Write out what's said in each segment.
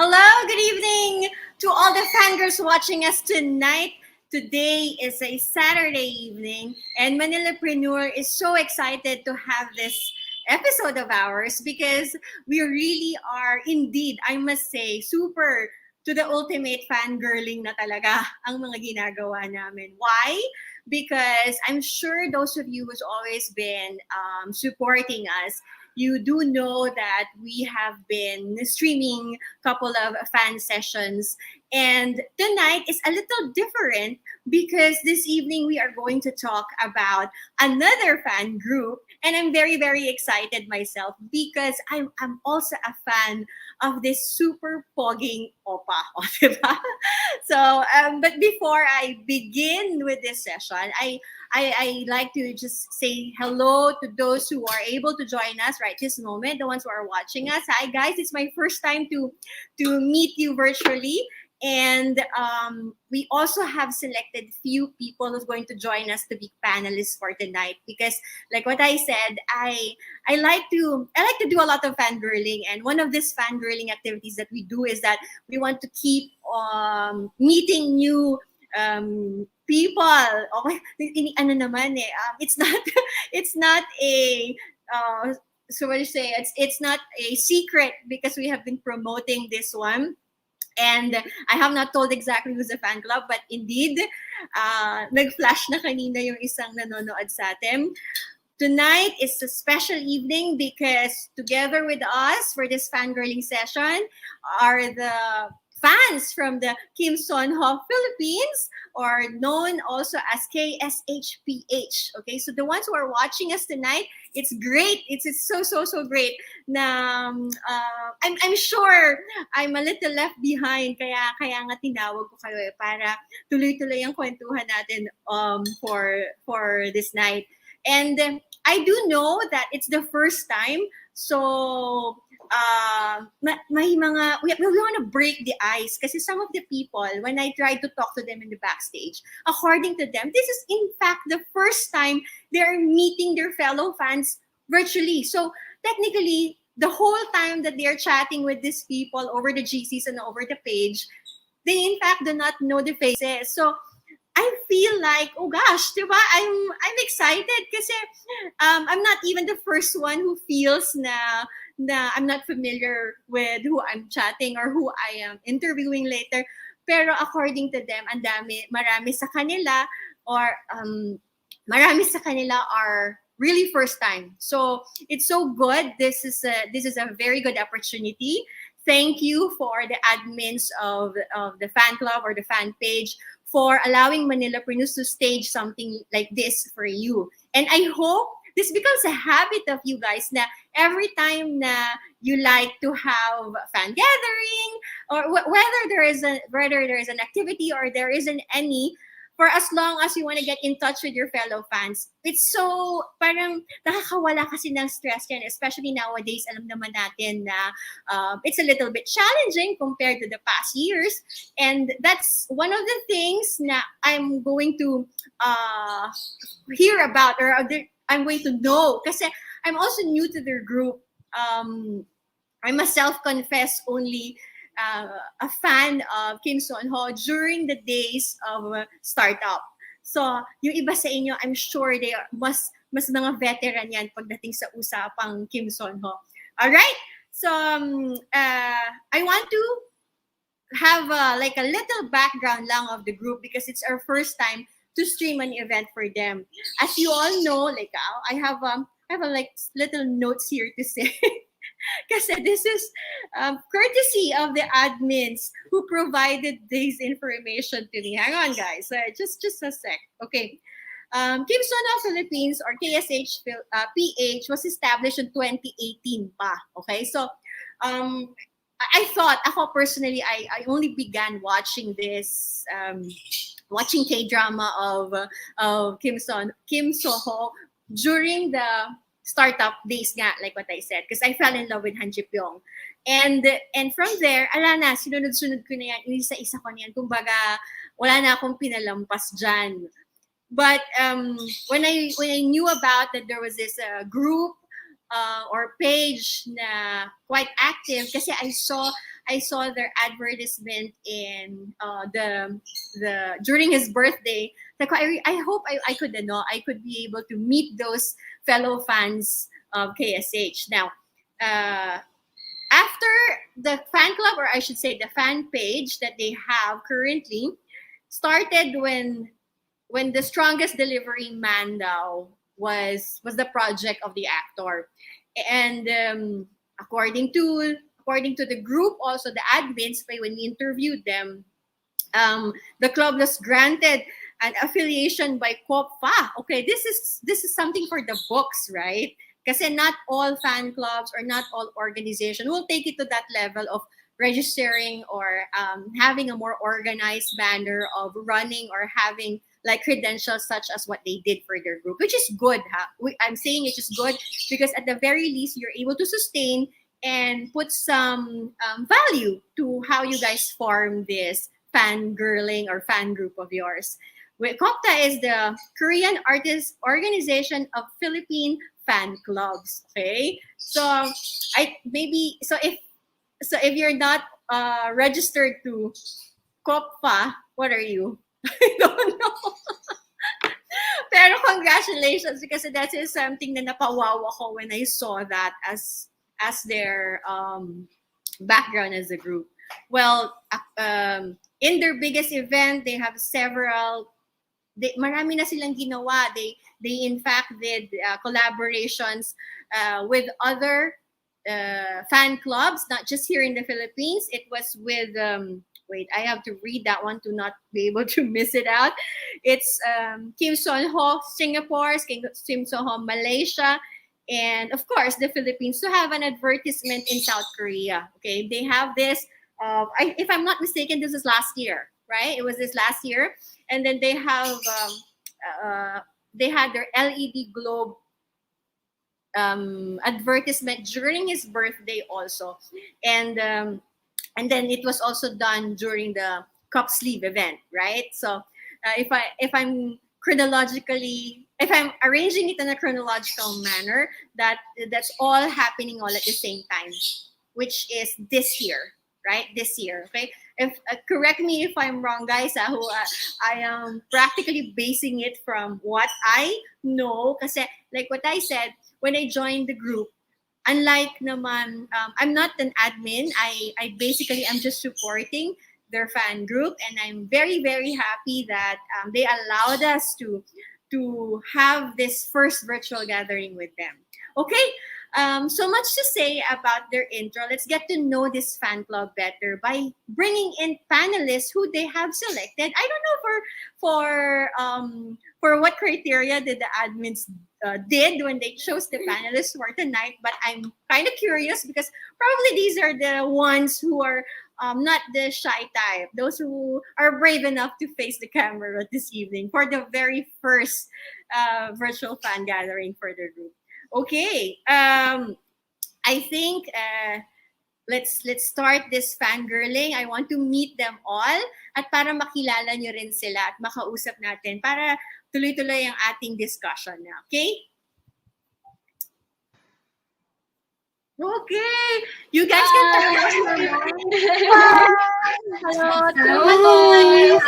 Hello, good evening to all the fangirls watching us tonight. Today is a Saturday evening, and Manilapreneur is so excited to have this episode of ours because we really are indeed, I must say, super to the ultimate fangirling na talaga ang mga ginagawa namin. Why? Because I'm sure those of you who's always been supporting us, you do know that we have been streaming a couple of fan sessions. And tonight is a little different because this evening we are going to talk about another fan group. And I'm very, very excited myself because I'm also a fan of this super pogging opa. O, diba? So, but before I begin with this session, I like to just say hello to those who are able to join us right this moment, the ones who are watching us. Hi guys, it's my first time to meet you virtually. And we also have selected few people who's going to join us to be panelists for tonight because, like what I said, I like to do a lot of fangirling, and one of these fangirling activities that we do is that we want to keep meeting new people. Okay, ano naman eh, it's not a so what do you say? It's not a secret because we have been promoting this one. And I have not told exactly who's the fan club, but indeed, nag-flash na kanina yung isang nanonood sa atin. Tonight is a special evening because together with us for this fangirling session are the fans from the Kim Seon Ho Philippines, or known also as KSHPH. Okay, so the ones who are watching us tonight, it's great. It's so great. Na I'm sure I'm a little left behind, kaya nga tinawag ko kayo para tuloy-tuloy ang kwentuhan natin for this night. And I do know that it's the first time, so may mga, we want to break the ice kasi some of the people, when I tried to talk to them in the backstage, according to them, this is in fact the first time they're meeting their fellow fans virtually. So technically, the whole time that they're chatting with these people over the GCs and over the page, they in fact do not know the faces. So I feel like, oh gosh, diba? I'm excited kasi I'm not even the first one who feels na I'm not familiar with who I'm chatting or who I am interviewing later. Pero according to them, marami sa kanila are really first time. So it's so good. This is a very good opportunity. Thank you for the admins of the fan club or the fan page for allowing Manilapreneurs to stage something like this for you. And I hope this becomes a habit of you guys na every time na you like to have fan gathering, or whether there is an activity or there isn't any, for as long as you want to get in touch with your fellow fans, it's so parang nakakawala kasi ng stress yan, especially nowadays. Alam naman natin na it's a little bit challenging compared to the past years, and that's one of the things na I'm going to hear about, or I'm going to know kasi I'm also new to their group. I myself confess only a fan of Kim Seon Ho during the days of startup. So, yung iba sa inyo, I'm sure they are mas mga veteran yan pagdating sa usapang Kim Seon Ho. All right? So, I want to have like a little background lang of the group because it's our first time to stream an event for them. As you all know, like I have like little notes here to say. Kasi this is courtesy of the admins who provided this information to me. Hang on, guys. Just a sec. Okay. Kim Seon Ho Philippines, or PH, was established in 2018 pa. Okay? So, I thought, ako personally, I only began watching this, watching K-drama of Kim Seon Ho during the startup days nga, like what I said, because I fell in love with Han Ji-pyong. And from there, ala na, sinunod-sunod ko na yan, isa-isa ko na yan. Kumbaga, wala na akong pinalampas dyan. But when I knew about that there was this group or page na quite active, kasi I I saw their advertisement in the during his birthday. Like I hope I could I could be able to meet those fellow fans of KSH. Now, after the fan club, or I should say the fan page that they have currently, started when the strongest delivery man daw was the project of the actor, and according to the group, also the admins, when we interviewed them, the club was granted an affiliation by COPFA. Okay, this is something for the books, right? Kasi not all fan clubs or not all organization will take it to that level of registering or having a more organized manner of running or having like credentials such as what they did for their group, which is good. I'm saying it is good because at the very least you're able to sustain and put some value to how you guys form this fangirling or fan group of yours. KOPTA is the Korean Artist Organization of Philippine Fan Clubs. Okay, so if you're not registered to KOPFA, what are you? I don't know. Pero congratulations, because that is something na napawaw ako when I saw that as their background as a group. Well, in their biggest event, they have several. Marami na silang ginawa. They in fact did collaborations with other fan clubs, not just here in the Philippines. It was with wait, I have to read that one to not be able to miss it out. It's Kim Seon Ho, Singapore, Kim Seon Ho, Malaysia, and of course the Philippines, to have an advertisement in South Korea. Okay, they have this. If I'm not mistaken, this is last year, right? It was this last year, and then they have they had their LED globe advertisement during his birthday also, and then it was also done during the cup sleeve event, right? So if I'm arranging it in a chronological manner, that's all happening all at the same time, which is this year, right? This year, okay. If correct me if I'm wrong, guys. I am practically basing it from what I know, kasi like what I said when I joined the group. Unlike naman, I'm not an admin. I basically am just supporting their fan group, and I'm very very happy that they allowed us to have this first virtual gathering with them. Okay, so much to say about their intro. Let's get to know this fan club better by bringing in panelists who they have selected. I don't know for what criteria did the admins did when they chose the panelists for tonight, but I'm kind of curious because probably these are the ones who are not the shy type, those who are brave enough to face the camera this evening for the very first virtual fan gathering for the group. Okay, I think let's start this fangirling. I want to meet them all at para makilala nyo rin sila at makausap natin para tuloy-tuloy ang ating discussion na. Okay? Okay. You guys can tell us more. Hello.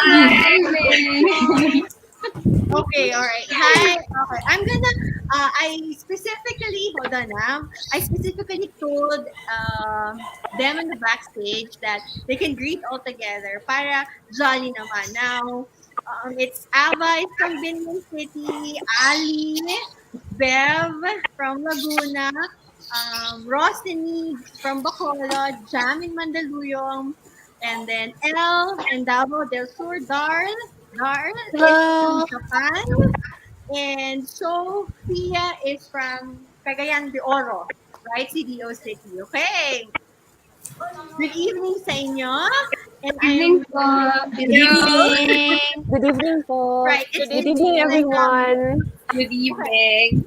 Okay, all right. Hi. Okay. I'm gonna I specifically told them in the backstage that they can greet all together para jolly naman. Now, it's Ava from Binyan City, Ali, Bev from Laguna, Rosini from Bacolod, Jam in Mandaluyong, and then El in Davao del Sur, Darl is from Japan, and Sophia is from Cagayan de Oro, right? CDO City. Okay. Good evening sa inyo. And Evening po. Good evening. Good evening po. Right. Good evening, everyone. Good evening.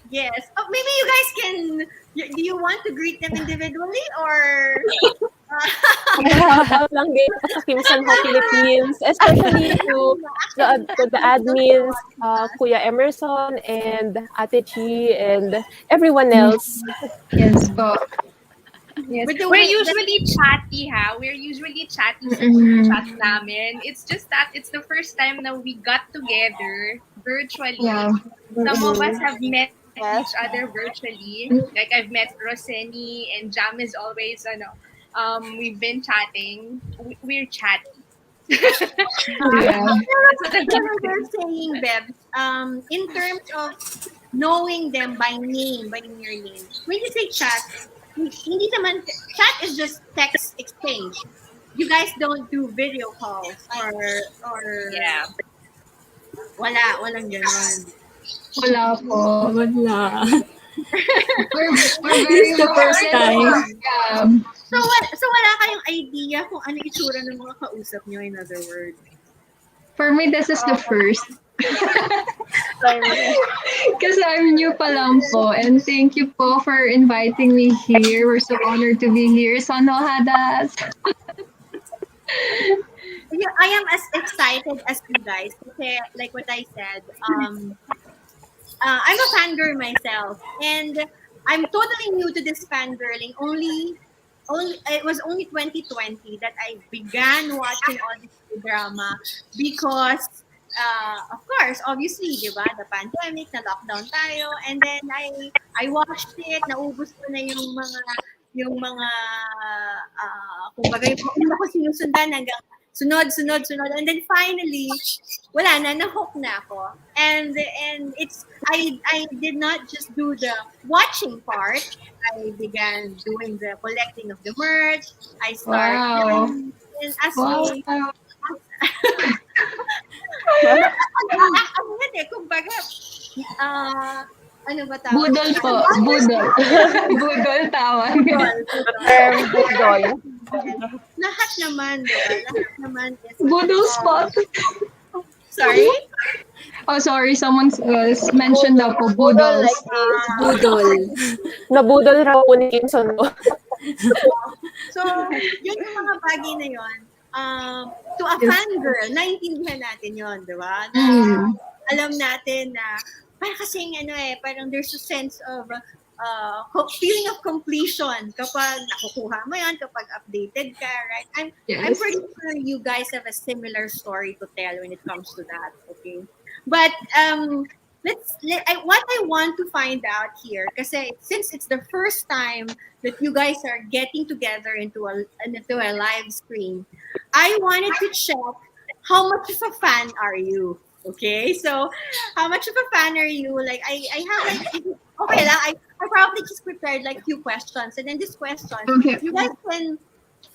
Yes. Oh, maybe you guys can. Do you want to greet them individually or? Shout lang din po sa Kim Seon Ho Philippines, especially to the admins, Kuya Emerson and Ate Chi and everyone else. Yes po. Yes. With the We're way that usually chatty, ha? We're usually chatty sa Mm-mm. chat namin. It's just that it's the first time na we got together virtually. Yeah. Some of us Mm-mm. have met each Yes. other virtually. Like I've met Roseni and Jam is always, we've been chatting. We're chatty. Yeah. That's what I'm Pero you're saying, Beb, in terms of knowing them by name, by near name, when you say chat, hindi naman, chat is just text exchange. You guys don't do video calls or Yeah. walang ganon. Wala po. Wala. We're This very is the much first time. yeah. So wala kayong idea kung ano itsura ng mga kausap nyo, in other words. For me, this is the first. Sorry. Kasi I'm new pa lang po. And thank you po for inviting me here. We're so honored to be here. Seonhohadas. Yeah, I am as excited as you guys. Kasi, like what I said, I'm a fangirl myself, and I'm totally new to this fangirling. Only it was only 2020 that I began watching all this drama because, of course, obviously, di ba, the pandemic, na lockdown tayo, and then I watched it, naubos ko na yung mga kumbaga yung una ko sinusundan hanggang sunod, and then finally, wala na, na-hook na ako. And I did not just do the watching part. I began doing the collecting of the merch. I started Wow. and as Wow. ano yan eh, kumbaga, ano ba tawag? Budol po. Budol. Budol tawag. The term budol. Lahat naman, diba? Lahat naman is Budol spot. sorry? Oh, sorry. Someone mentioned daw po Budol budol. like this. Budol. Nabudol raw po ni Kim Seon Ho. So, yun yung mga bagay na yun. To a fangirl, naintindihan natin yun, di ba? Na alam natin na, parang kasing parang there's a sense of feeling of completion kapag nakukuha mo yan, kapag updated ka, right? I'm Yes. pretty sure you guys have a similar story to tell when it comes to that, okay? But what I want to find out here, kasi since it's the first time that you guys are getting together into a live stream, I wanted to check how much of a fan are you? Okay, so how much of a fan are you? Like I have like okay lang. I probably just prepared like few questions, and then this question, Okay. you guys can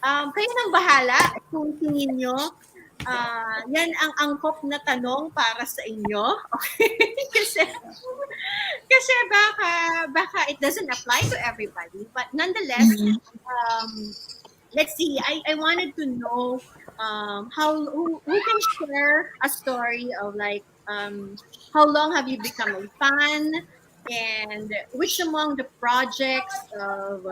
kayo nang bahala kung tingin nyo yan ang angkop na tanong para sa inyo. Okay? kasi baka it doesn't apply to everybody, but nonetheless, let's see. I wanted to know who can share a story of like how long have you become a fan, and which among the projects of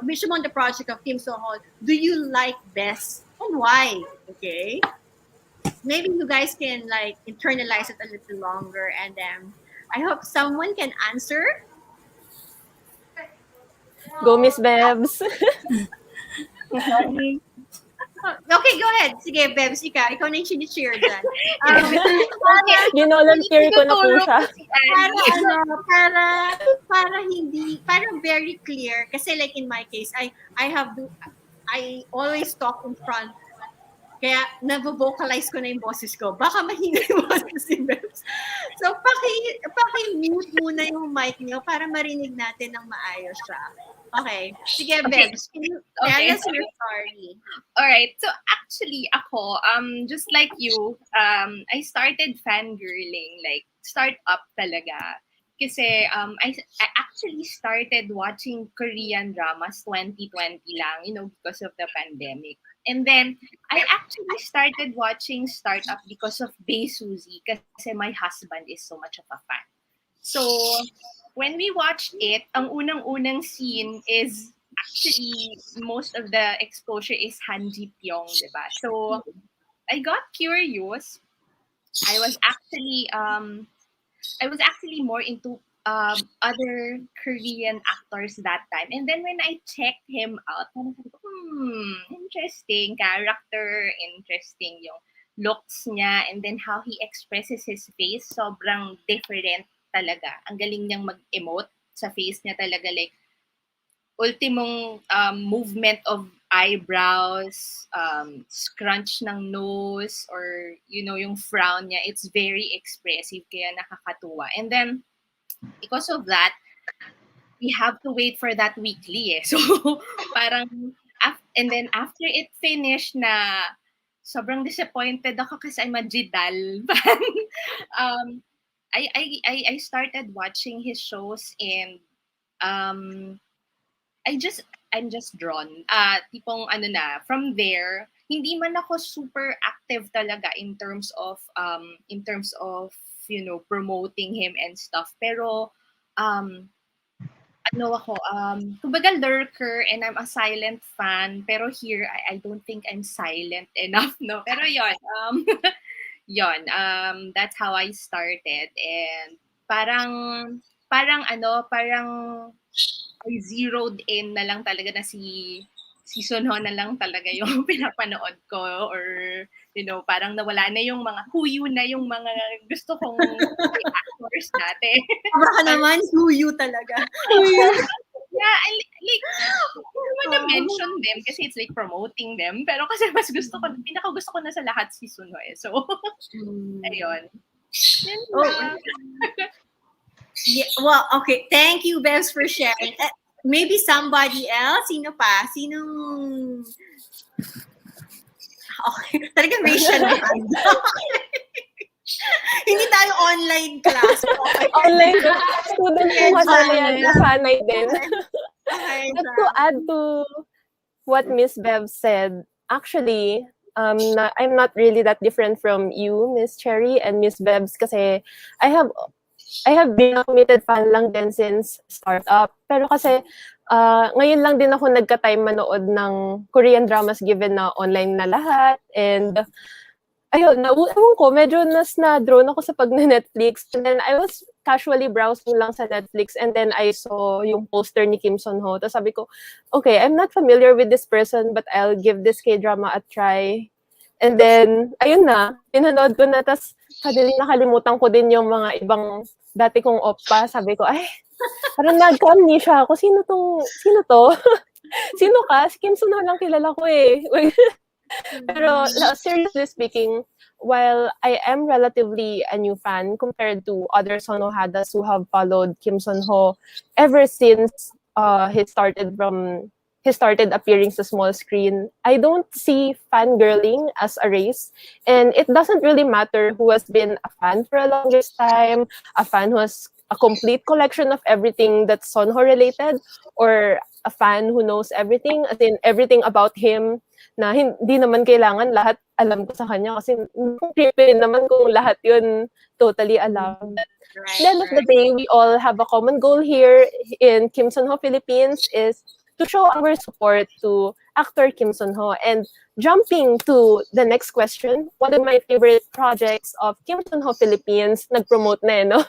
which among the project of Kim Seon Ho do you like best and why? Okay, maybe you guys can like internalize it a little longer, and then I hope someone can answer. Go Miss Bebs. Okay, go ahead. Sige, Bebs, ikaw na yung sinishare dyan. Ginolunteer ko na po siya. Para hindi, para very clear. Kasi like in my case, I always talk in front. Kaya nabo-vocalize ko na yung boses ko. Baka mahina yung boses ni Bebs. So, paki-mute muna yung mic niyo para marinig natin ng maayos siya. Okay. Sige, Bebs. Can you tell us your story? Alright, so actually ako, just like you, I started fangirling, like start up talaga. Kasi I actually started watching Korean dramas 2020 lang, because of the pandemic. And then I actually started watching Startup because of Bae Suzy kasi my husband is so much of a fan. So when we watched it, ang unang-unang scene is actually most of the exposure is Han Ji Pyong, diba? So I got curious. I was actually more into other Korean actors that time. And then when I checked him out, parang sabi ko, interesting character, interesting yung looks niya, and then how he expresses his face, sobrang different talaga. Ang galing niyang mag-emote sa face niya talaga, like, ultimong movement of eyebrows, scrunch ng nose, or, yung frown niya, it's very expressive, kaya nakakatuwa. And then, because of that, we have to wait for that weekly eh. So, parang, and then after it finished na, sobrang disappointed ako kasi I'm a Jidal fan. I started watching his shows, and I'm just drawn. Tipong from there, hindi man ako super active talaga in terms of promoting him and stuff. Pero kumbaga lurker, and I'm a silent fan. Pero here, I don't think I'm silent enough, no. Pero that's how I started, and parang I zeroed in na lang talaga na si Seonho na lang talaga yung pinapanood ko, or parang nawala na yung mga huyu na yung mga gusto kong actors dati. Baka naman, huyu talaga. Yeah, I don't wanna mention them kasi it's like promoting them, pero kasi pinaka gusto ko na sa lahat si Seonho eh. So, ayun. Yeah, well, okay. Thank you, Bevs, for sharing. Maybe somebody else? Sino pa? Sinong... Okay. Talaga racial hand. Hindi tayo online class. Okay. Online student po kasi yan, nasanay din. Okay, But to add to what Miss Bev said, actually, I'm not really that different from you, Miss Cherry and Miss Bevs, kasi I have been a committed fan lang din since startup. Pero kasi, ngayon lang din ako nagka-time manood ng Korean dramas given na online na lahat. And, ayun, ewan ko, medyo na-drawn ako sa pag-Netflix. And then, I was casually browsing lang sa Netflix, and then I saw yung poster ni Kim Seon Ho. Tapos sabi ko, okay, I'm not familiar with this person, but I'll give this K-drama a try. And then, ayun na, pinanood ko na. Tapos, nakalimutan ko din yung mga ibang dati kong oppa. Sabi ko, ay, parang nagka-amnesia ako. Sino to? Sino ka? Si Kim Seon Ho lang kilala ko eh. Pero seriously speaking, while I am relatively a new fan compared to other Seonhohadas who have followed Kim Seon Ho ever since he started appearing sa small screen, I don't see fangirling as a race. And it doesn't really matter who has been a fan for a longest time, a fan who has a complete collection of everything that's Seonho related, or a fan who knows everything, as in everything about him, na hindi naman kailangan lahat alam ko sa kanya, kasi creepy naman kung lahat yun totally alam. At the end of the day, we all have a common goal here in Kim Seon Ho Philippines, is to show our support to actor Kim Seon Ho. And jumping to the next question, one of my favorite projects of Kim Seon Ho Philippines, nag-promote na no?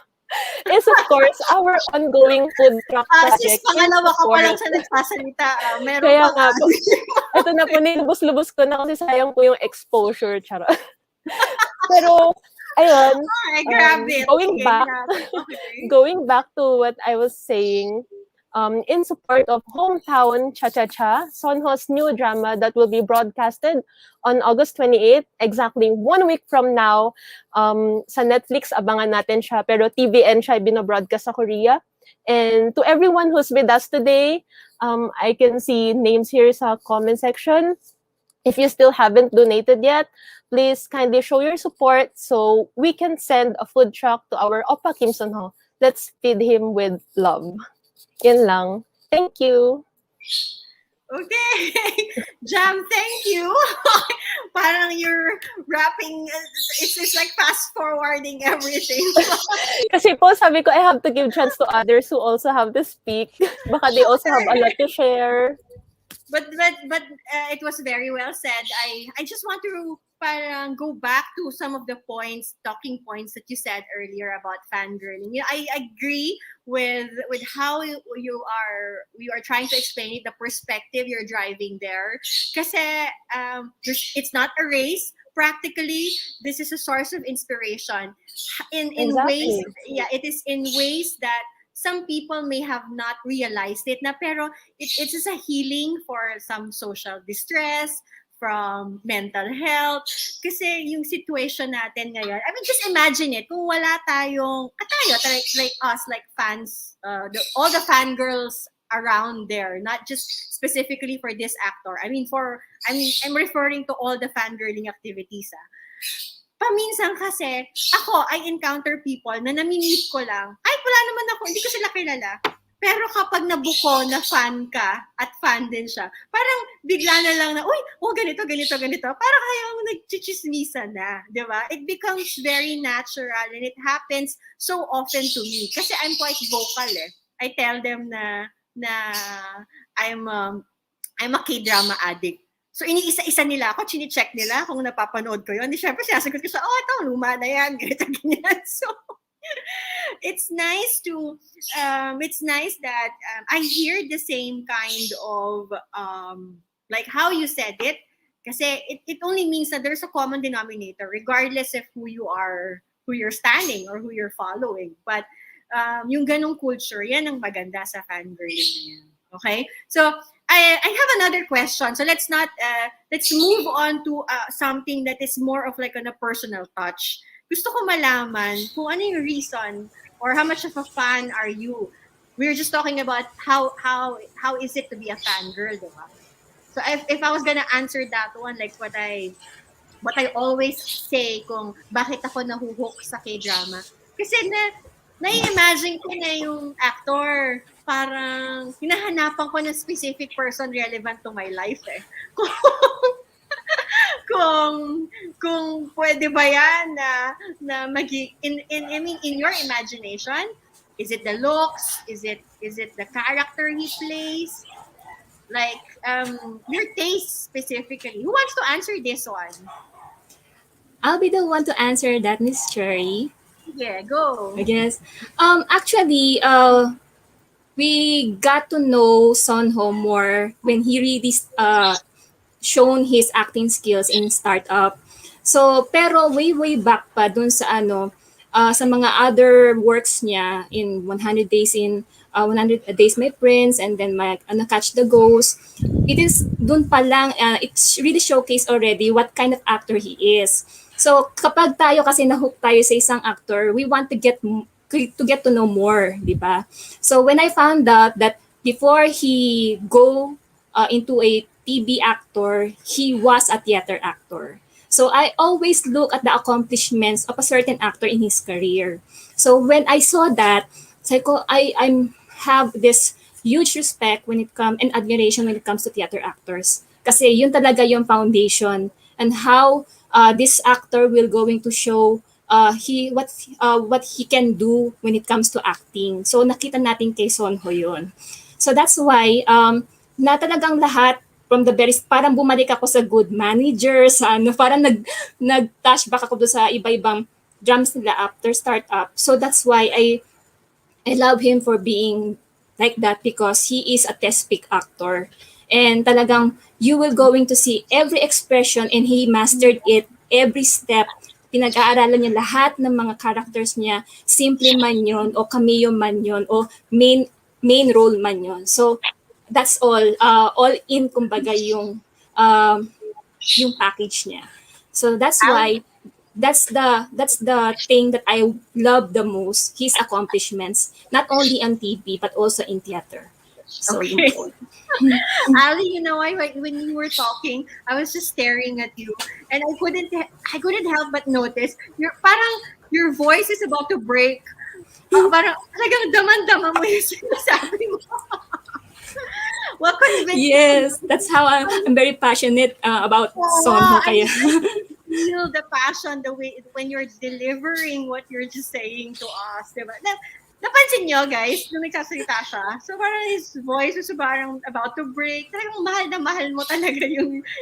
Is of course our ongoing food truck project. Pangalawa ka pa lang sa nagsasalita. Meron kaya pa nga po, ito na po, nilubos-lubos ko na kasi sayang po yung exposure. Charot. Pero, ayun, going back to what I was saying, in support of Hometown Cha-Cha-Cha, Seonho's new drama that will be broadcasted on August 28, exactly 1 week from now. Sa Netflix, abangan natin siya, pero TVN siya binobroadcast sa Korea. And to everyone who's with us today, I can see names here sa comment section. If you still haven't donated yet, please kindly show your support so we can send a food truck to our Oppa Kim Seon Ho. Let's feed him with love. Yan lang. Thank you. Okay. Jam, thank you. Parang you're wrapping, it's like fast-forwarding everything. Kasi po, sabi ko, I have to give chance to others who also have to speak. Baka they also have a lot to share. But it was very well said. I just want to parang go back to some of the talking points that you said earlier about fangirling. I agree with how you are trying to explain it, the perspective you're driving there. Kasi it's not a race. Practically, this is a source of inspiration in ways, Exactly. yeah, it is in ways that some people may have not realized it na, pero it's just a healing for some social distress, from mental health. Kasi yung situation natin ngayon, I mean, just imagine it, kung wala like us, like fans, all the fangirls around there, not just specifically for this actor. I'm referring to all the fangirling activities. Paminsan kasi, I encounter people na nami-meet ko lang. Ay, wala naman ako, hindi ko sila kilala. Pero kapag nabuko na fan ka at fan din siya, parang bigla na lang na, uy, ganito. Parang kayong nagchichismisa na, di ba? It becomes very natural and it happens so often to me. Kasi I'm quite vocal eh. I tell them na I'm a K-drama addict. So, iniisa-isa nila ako, chine-check nila kung napapanood ko yun. Di syempre, sinasagot ko siya, ito, luma na yan, ganyan. So, it's nice that I hear the same kind of, like how you said it, kasi it only means that there's a common denominator, regardless of who you're standing or who you're following. But, yung ganong culture, yan ang maganda sa fangirling na yan. Okay? So, I have another question. So let's move on to something that is more of like on a personal touch. Gusto ko malaman kung ano yung reason or how much of a fan are you? We were just talking about how is it to be a fangirl, diba? So if I was gonna answer that one, like what I always say kung bakit ako nahuhook sa K-drama. Kasi nai-imagine ko na yung actor, parang hinahanapan ko ng specific person relevant to my life eh. Kung pwede ba yan na in your imagination, is it the looks? Is it the character he plays? Like your taste specifically. Who wants to answer this one? I'll be the one to answer that, Miss Cherry. Yeah, go. I guess. Actually, we got to know Sonho more when he really shown his acting skills in startup. So, pero way back pa dun sa sa mga other works niya in 100 Days in 100 Days My Prince, and then Catch the Ghost. It is dun pa lang, it's really showcased already what kind of actor he is. So, kapag tayo kasi nahook tayo sa isang actor, we want to get to know more, di ba? So when I found out that before he go into a TV actor, he was a theater actor. So I always look at the accomplishments of a certain actor in his career. So when I saw that, I have this huge respect when it comes and admiration when it comes to theater actors. Kasi yun talaga yung foundation and how this actor will going to show what he can do when it comes to acting. So nakita natin kay Sonho yun. So that's why na talagang lahat from the very parang bumalik ako sa Good Manager, sa parang nag-touchback ako doon sa iba-ibang drums nila after startup. So that's why I love him for being like that, because he is a test pick actor. And talagang you will going to see every expression and he mastered it, every step. Pinag-aaralan niya lahat ng mga characters niya, simple man yun, o cameo man yun, o main role man yun. So, that's all in, kumbaga, yung package niya. So, that's why, that's the thing that I love the most, his accomplishments, not only on TV, but also in theater. So, okay. Ali, you know, when you were talking, I was just staring at you, and I couldn't help but notice your voice is about to break. Parang talagang daman-dama mo yung sinasabi mo. What convinced Yes, that's how I'm very passionate about Sonho. Kaya. Feel the passion, the way when you're delivering what you're just saying to us, diba? napansin nyo, guys, nung nagsasalita siya, so parang his voice was parang about to break. Talagang mahal na mahal mo talaga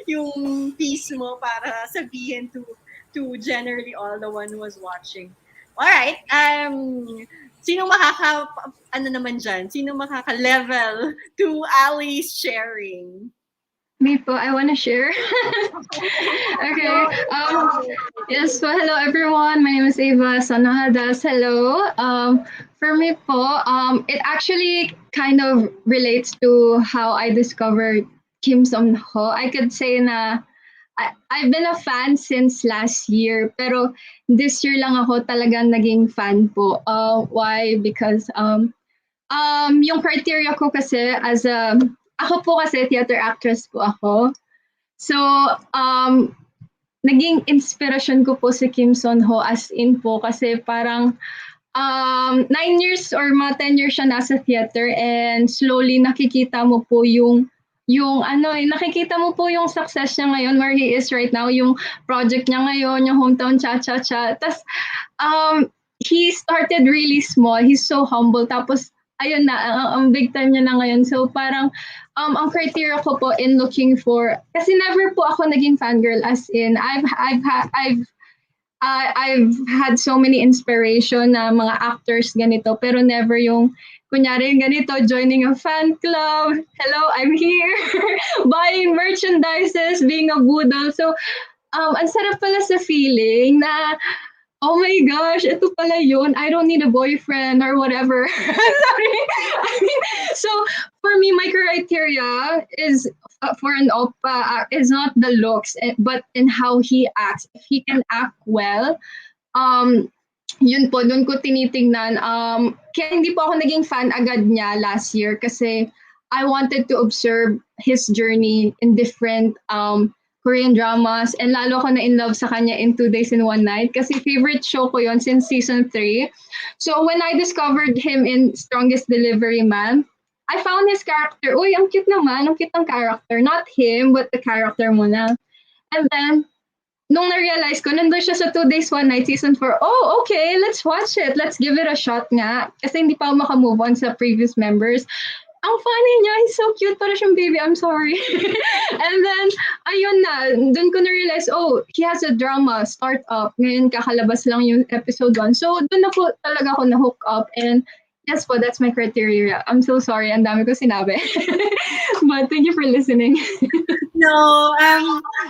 yung piece mo para sabihin to generally all the one who was watching. Alright, sino ano naman dyan? Sino makaka-level to Ali's sharing? Me po, I want to share. Okay. Yes, well, hello everyone. My name is Eva Seonhohadas. Hello. For me po, it actually kind of relates to how I discovered Kim Seon Ho. I could say na I've been a fan since last year, pero this year lang ako talagang naging fan po. Why? Because yung criteria ko kasi ako po kasi theater actress po ako. So, naging inspiration ko po si Kim Seon Ho as in po kasi parang 9 years or mga 10 years siya nasa theater and slowly nakikita mo po nakikita mo po yung success niya ngayon where he is right now, yung project niya ngayon, yung Hometown Cha-Cha-Cha. Tas he started really small. He's so humble. Tapos ayun na, ang big time niya na ngayon. So parang ang criteria ko po in looking for, kasi never po ako naging fangirl as in I've had so many inspiration na mga actors ganito, pero never yung kunyari ganito, joining a fan club. Hello, I'm here. Buying merchandises, being a boodle. So ang sarap pala sa feeling na oh my gosh, ito pala yun. I don't need a boyfriend or whatever. Sorry. I mean, so for me, my criteria is for an oppa is not the looks, but in how he acts. If he can act well, yun po, doon ko tinitingnan. Kaya hindi po ako naging fan agad niya last year kasi I wanted to observe his journey in different Korean dramas, and lalo ako na in love sa kanya in 2 Days and One Night kasi favorite show ko yon since season 3. So when I discovered him in Strongest Delivery Man, I found his character. Uy, ang cute naman, ang cute ng character. Not him, but the character muna. And then, nung na-realize ko, nandun siya sa 2 Days, One Night, season 4, oh, okay, let's watch it. Let's give it a shot nga. Kasi hindi pa ako makamove on sa previous members. Ang funny niya, he's so cute, para siyang baby, I'm sorry. And then, ayun na, dun ko na-realize, oh, he has a drama, startup. Ngayon, kakalabas lang yung episode 1. So, dun na po talaga ako na-hook up. And yes po, that's my criteria. I'm so sorry, ang dami ko sinabi. But thank you for listening. No,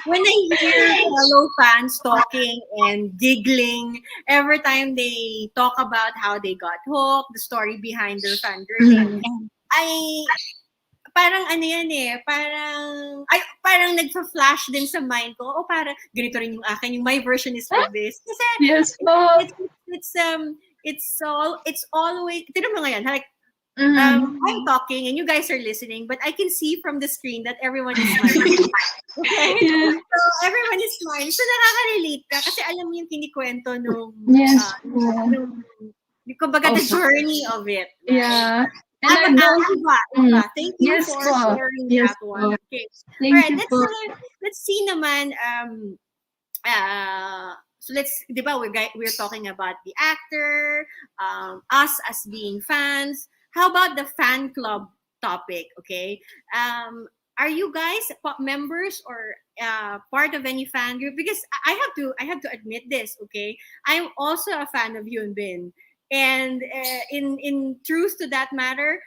when I hear fellow fans talking and giggling every time they talk about how they got hooked, the story behind their fangirling, parang ano yan parang nagfa-flash din sa mind ko, oh, parang ganito rin yung akin, yung my version is like this. Kasi, Yes po. it's always, tignan mo ngayon, like, I'm talking and you guys are listening, but I can see from the screen that everyone is smiling. Okay? Yes. So, everyone is smiling. So, nakaka-relate ka kasi alam mo yung kinikwento nung, Yes. kumbaga, the journey of it. Right? Yeah. And Thank you yes, for po. sharing Yes, that one. po. Okay. Thank Alright, you, let's see naman, so di ba, we're talking about the actor, us as being fans. How about the fan club topic? Okay, are you guys members or part of any fan group? Because I have to admit this. Okay, I'm also a fan of Yoon Bin. And in truth to that matter,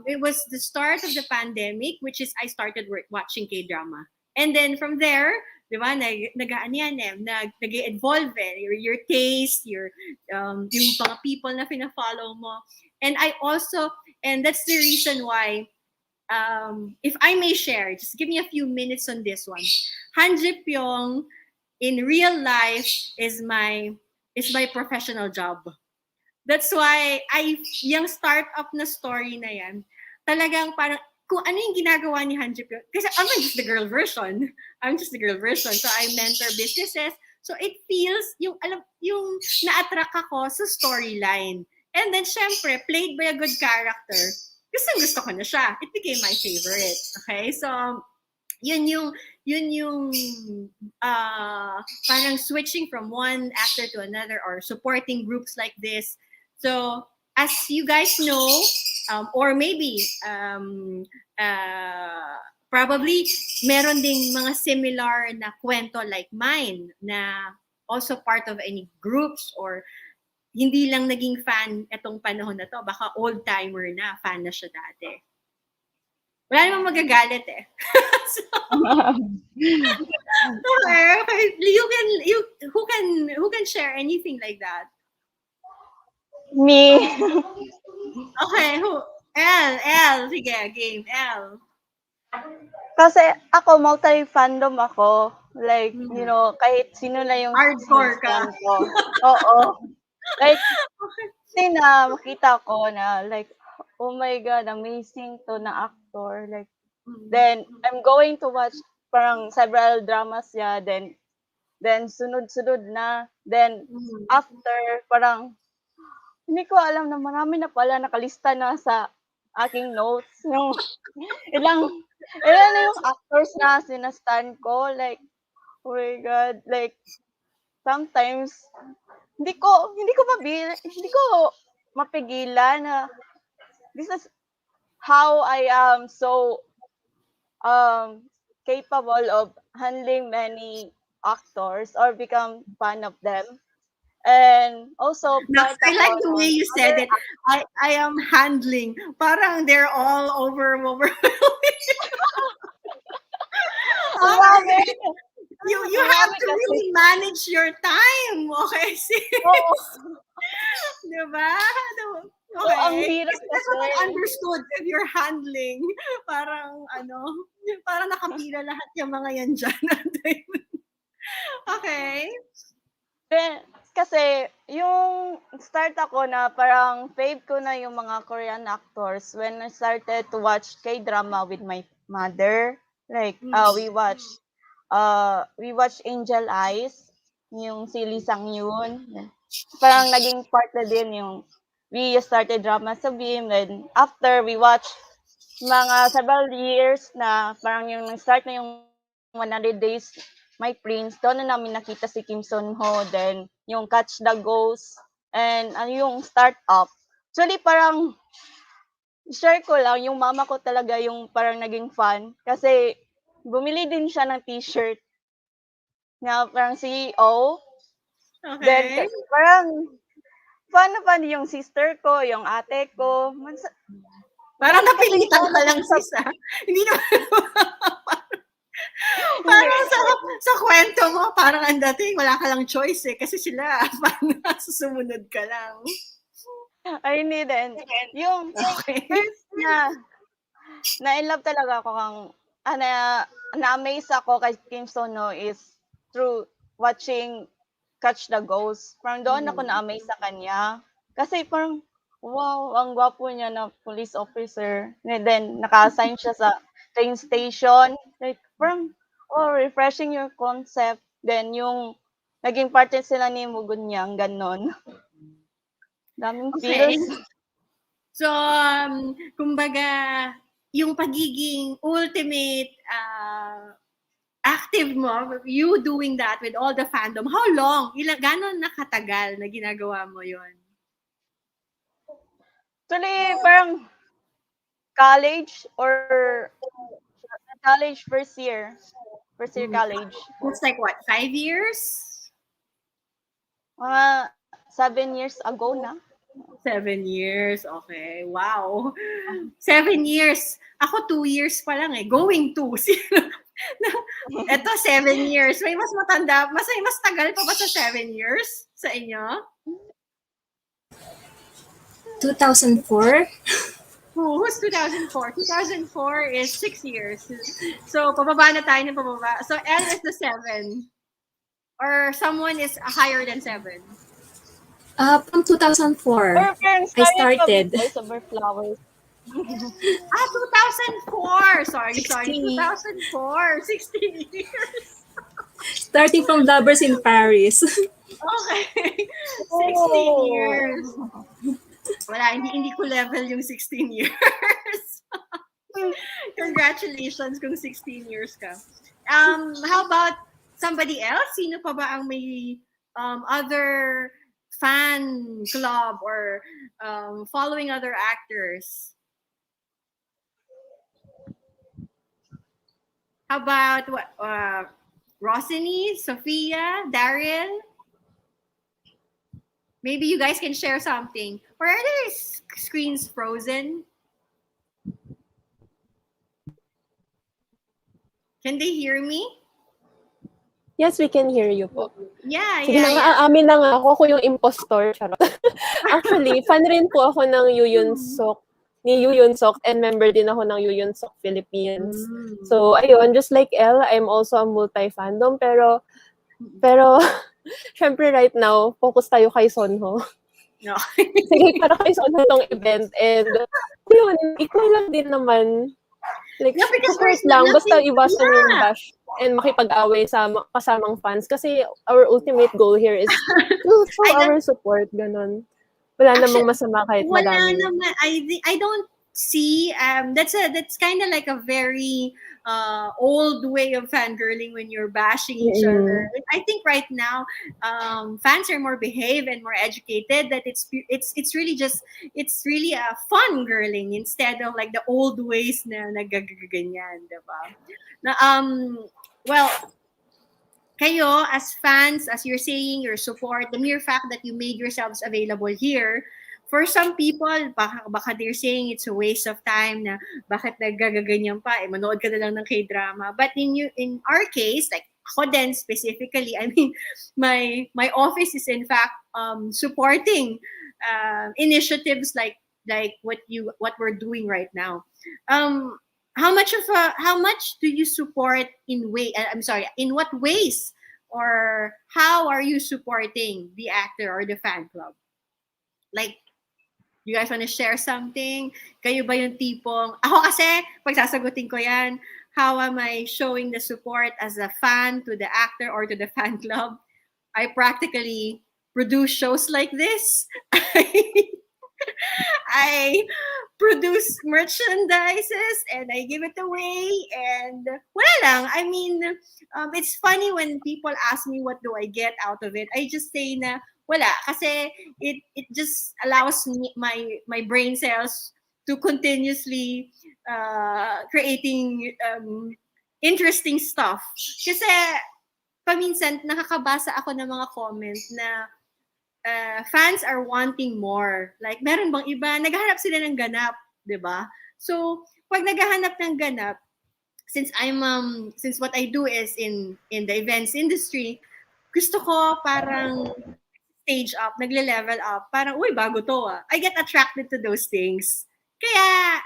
it was the start of the pandemic, which is I started watching K-drama. And then from there, di ba, nag-evolve your taste, yung mga people na pina-follow mo. And that's the reason why, if I may share, just give me a few minutes on this one. Han Ji Pyong in real life is my professional job. That's why yung startup na story na yan, talagang parang, kung ano yung ginagawa ni Han Ji Pyong, kasi I'm just the girl version. So I mentor businesses. So it feels, yung na-attract ako sa storyline. And then, syempre, played by a good character. Gusto ko na siya. It became my favorite. Okay? So, yun yung parang switching from one actor to another or supporting groups like this. So, as you guys know, or maybe probably meron ding mga similar na kwento like mine na also part of any groups or hindi lang naging fan etong panahon na to. Baka old-timer na, fan na siya dati. Wala namang magagalit eh. So, okay. Who can share anything like that? Me. Okay, who? L, sige, game, L. Kasi ako, multi-fandom ako. Like, you know, kahit sino na yung Hardcore ka. sinistan ko. Oo. Like, kasi na makita ko na, like, oh my God, amazing to na actor. Like, then, I'm going to watch parang several dramas niya. Then sunod-sunod na. Then, after, parang, hindi ko alam na marami na pala nakalista na sa aking notes. Yung ilang na yung actors na sinastan ko. Like, oh my God. Like, sometimes, hindi ko mapigilan na this is how I am so capable of handling many actors or become fan of them. And also, part I like the ako way you said it. I am handling. Parang they're all over. Grabe. You have to really manage your time. Okay, see? Oo. Diba? Oo, ang Okay. hirap That's what I kasi. understood if you're handling. Parang nakapila lahat yung mga yan dyan. Okay. Then, kasi, yung start ako na parang fave ko na yung mga Korean actors when I started to watch K-drama with my mother. Like, we watch Angel Eyes, yung si Lee Sang-yoon. Parang naging part na din yung we started drama sa Beam. Then, after we watch mga several years na parang yung start na yung 100 Days My Prince, doon na namin nakita si Kim Seon Ho, then yung Catch the Ghost, and yung Startup. Actually, parang share ko lang, yung mama ko talaga yung parang naging fan kasi bumili din siya ng t-shirt na parang CEO. Then, Okay. parang fan na fan yung sister ko, yung ate ko. Parang napilitan ka lang, sis, ah. Hindi naman. Parang sa kwento mo, parang ang dating, wala ka lang choice eh. Kasi sila, parang susunod ka lang. I need it. Yung Okay. first na in love talaga ako kang na-amaze ako kay Kim Seon Ho is through watching Catch the Ghost. Parang doon ako na-amaze sa kanya. Kasi parang, wow, ang gwapo niya na police officer. And then, naka-assign siya sa train station. Like, parang, refreshing your concept. Then, yung naging partner sila ni Mugunyang, ganon. Daming Okay. feels. So, kumbaga, yung pagiging ultimate active mo, you doing that with all the fandom, how long? Gano'n nakatagal na ginagawa mo yon? Actually, parang college first year. First year college. It's like what, 5 years? Mga 7 years ago na. 7 years, okay. Wow. 7 years. Ako 2 years pa lang eh. Going to. Ito 7 years. May mas matanda, mas tagal pa ba sa 7 years sa inyo? 2004. Who's 2004? 2004 is 6 years. So, pababa na tayo ng pababa. So, L is the 7. Or someone is higher than 7. From 2004, I started. Voice Over Flowers. 2004! Sorry. 16. 2004. 16 years. Starting from Lovers in Paris. Okay. 16 years. Wala, hindi ko level yung 16 years. Congratulations kung 16 years ka. How about somebody else? Sino pa ba ang may other fan club or following other actors? How about what? Rossini, Sophia, Daryl? Maybe you guys can share something. Or are their screens frozen? Can they hear me? Yes, we can hear you po. Yeah, Sige na nga, yeah. aamin na nga ako yung impostor. Charot. Actually, fan rin po ako ng ni Yu Yun Sok, and member din ako ng Yu Yun Sok Philippines. Mm. So, ayun, just like Elle, I'm also a multi-fandom, pero syempre right now, focus tayo kay Sonho. No. Sige, para kay Sonho tong event, and yun, equal lang din naman. Like, Yeah, because support there's lang, basta nothing- iwasan yung bash and makipag-away sa kasamang fans. Kasi our ultimate goal here is to show I don't- our support, ganun. Wala namang Actually, masama kahit Wala madami. naman. I don't see that's kind of like a very old way of fangirling when you're bashing each other. I think right now fans are more behaved and more educated, that it's really just it's really a fun girling instead of like the old ways na nagaganyan, diba? Na well, kayo as fans, as you're saying, your support, the mere fact that you made yourselves available here, for some people, baka they're saying it's a waste of time na bakit nagagaganyan pa, manood ka na lang ng K-drama. But in our case, like ako din specifically, I mean, my office is in fact supporting initiatives like what we're doing right now. How much do you support in what ways, or how are you supporting the actor or the fan club? Like, you guys want to share something? Kayo ba yung tipong, ako kasi, pagsasagutin ko yan, how am I showing the support as a fan to the actor or to the fan club? I practically produce shows like this. I produce merchandises and I give it away, and wala lang. I mean, it's funny when people ask me what do I get out of it. I just say na wala, kasi it just allows me my brain cells to continuously creating interesting stuff. Kasi paminsan nakakabasa ako ng mga comments na fans are wanting more. Like, meron bang iba? Naghahanap sila ng ganap, di ba? So, pag naghahanap ng ganap, since what I do is in the events industry, gusto ko parang stage up, nagle-level up, parang, uy, bago to ah. I get attracted to those things. Kaya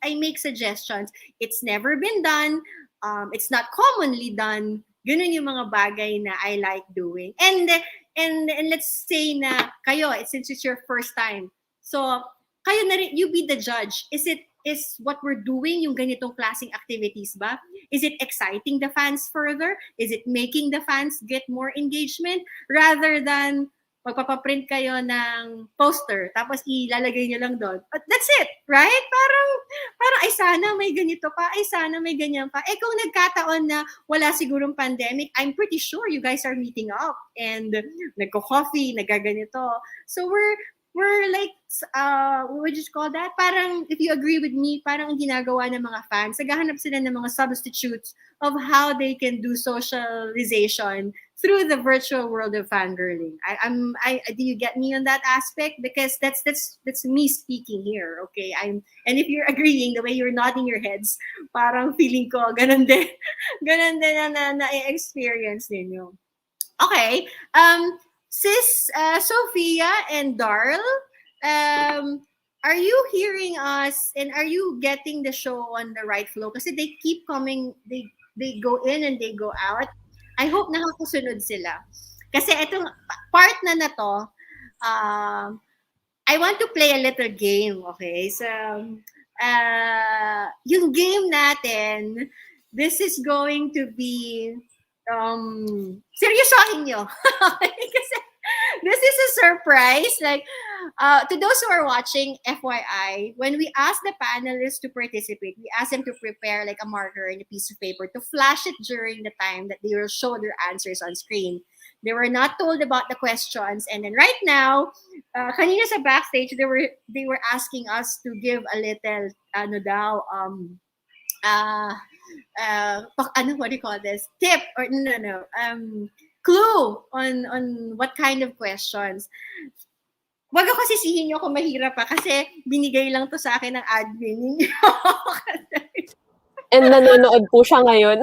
I make suggestions. It's never been done. It's not commonly done. Ganun yung mga bagay na I like doing. And let's say na kayo, since it's your first time, so kayo na rin, you be the judge. Is what we're doing yung ganitong klaseng activities ba? Is it exciting the fans further? Is it making the fans get more engagement? Rather than magpapaprint kayo ng poster, tapos ilalagay nyo lang doon. But that's it, right? Parang, ay sana may ganito pa, ay sana may ganyan pa. Eh kung nagkataon na wala sigurong pandemic, I'm pretty sure you guys are meeting up and nagko-coffee, nagaganito. So we're like, what would you call that? Parang, if you agree with me, parang ang ginagawa ng mga fans, naghahanap sila ng mga substitutes of how they can do socialization through the virtual world of fangirling. Do you get me on that aspect? Because that's me speaking here, okay? And if you're agreeing, the way you're nodding your heads, parang feeling ko, ganun din na experience ninyo. Okay. Sis Sophia and Darl, are you hearing us and are you getting the show on the right flow? Kasi they keep coming, they go in and they go out. I hope nakakasunod sila. Kasi itong part na to, I want to play a little game, okay? So, yung game natin, this is going to be seryosohin nyo. Kasi this is a surprise. Like, to those who are watching, FYI, when we ask the panelists to participate, we ask them to prepare like a marker and a piece of paper to flash it during the time that they will show their answers on screen. They were not told about the questions. And then right now, kanina sa backstage, they were asking us to give a little, ano daw, what do you call this? Tip or no, clue on what kind of questions. Wag ako sisihin nyo kung mahirap pa kasi binigay lang to sa akin ng admin ninyo. And nanonood po siya ngayon.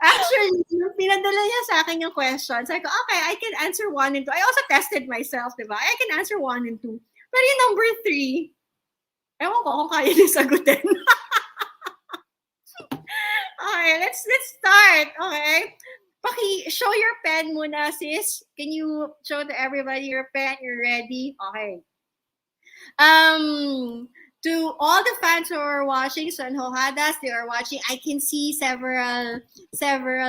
Actually, yung pinadala niya sa akin yung questions, I go, okay, I can answer 1 and 2. I also tested myself, diba? I can answer 1 and 2. Pero yung number 3, ewan ko kung kaya niya sagutin. Okay, let's start. Okay. Show your pen muna, sis. Can you show to everybody your pen? You're ready? Okay. To all the fans who are watching Seonhohadas, they are watching. I can see several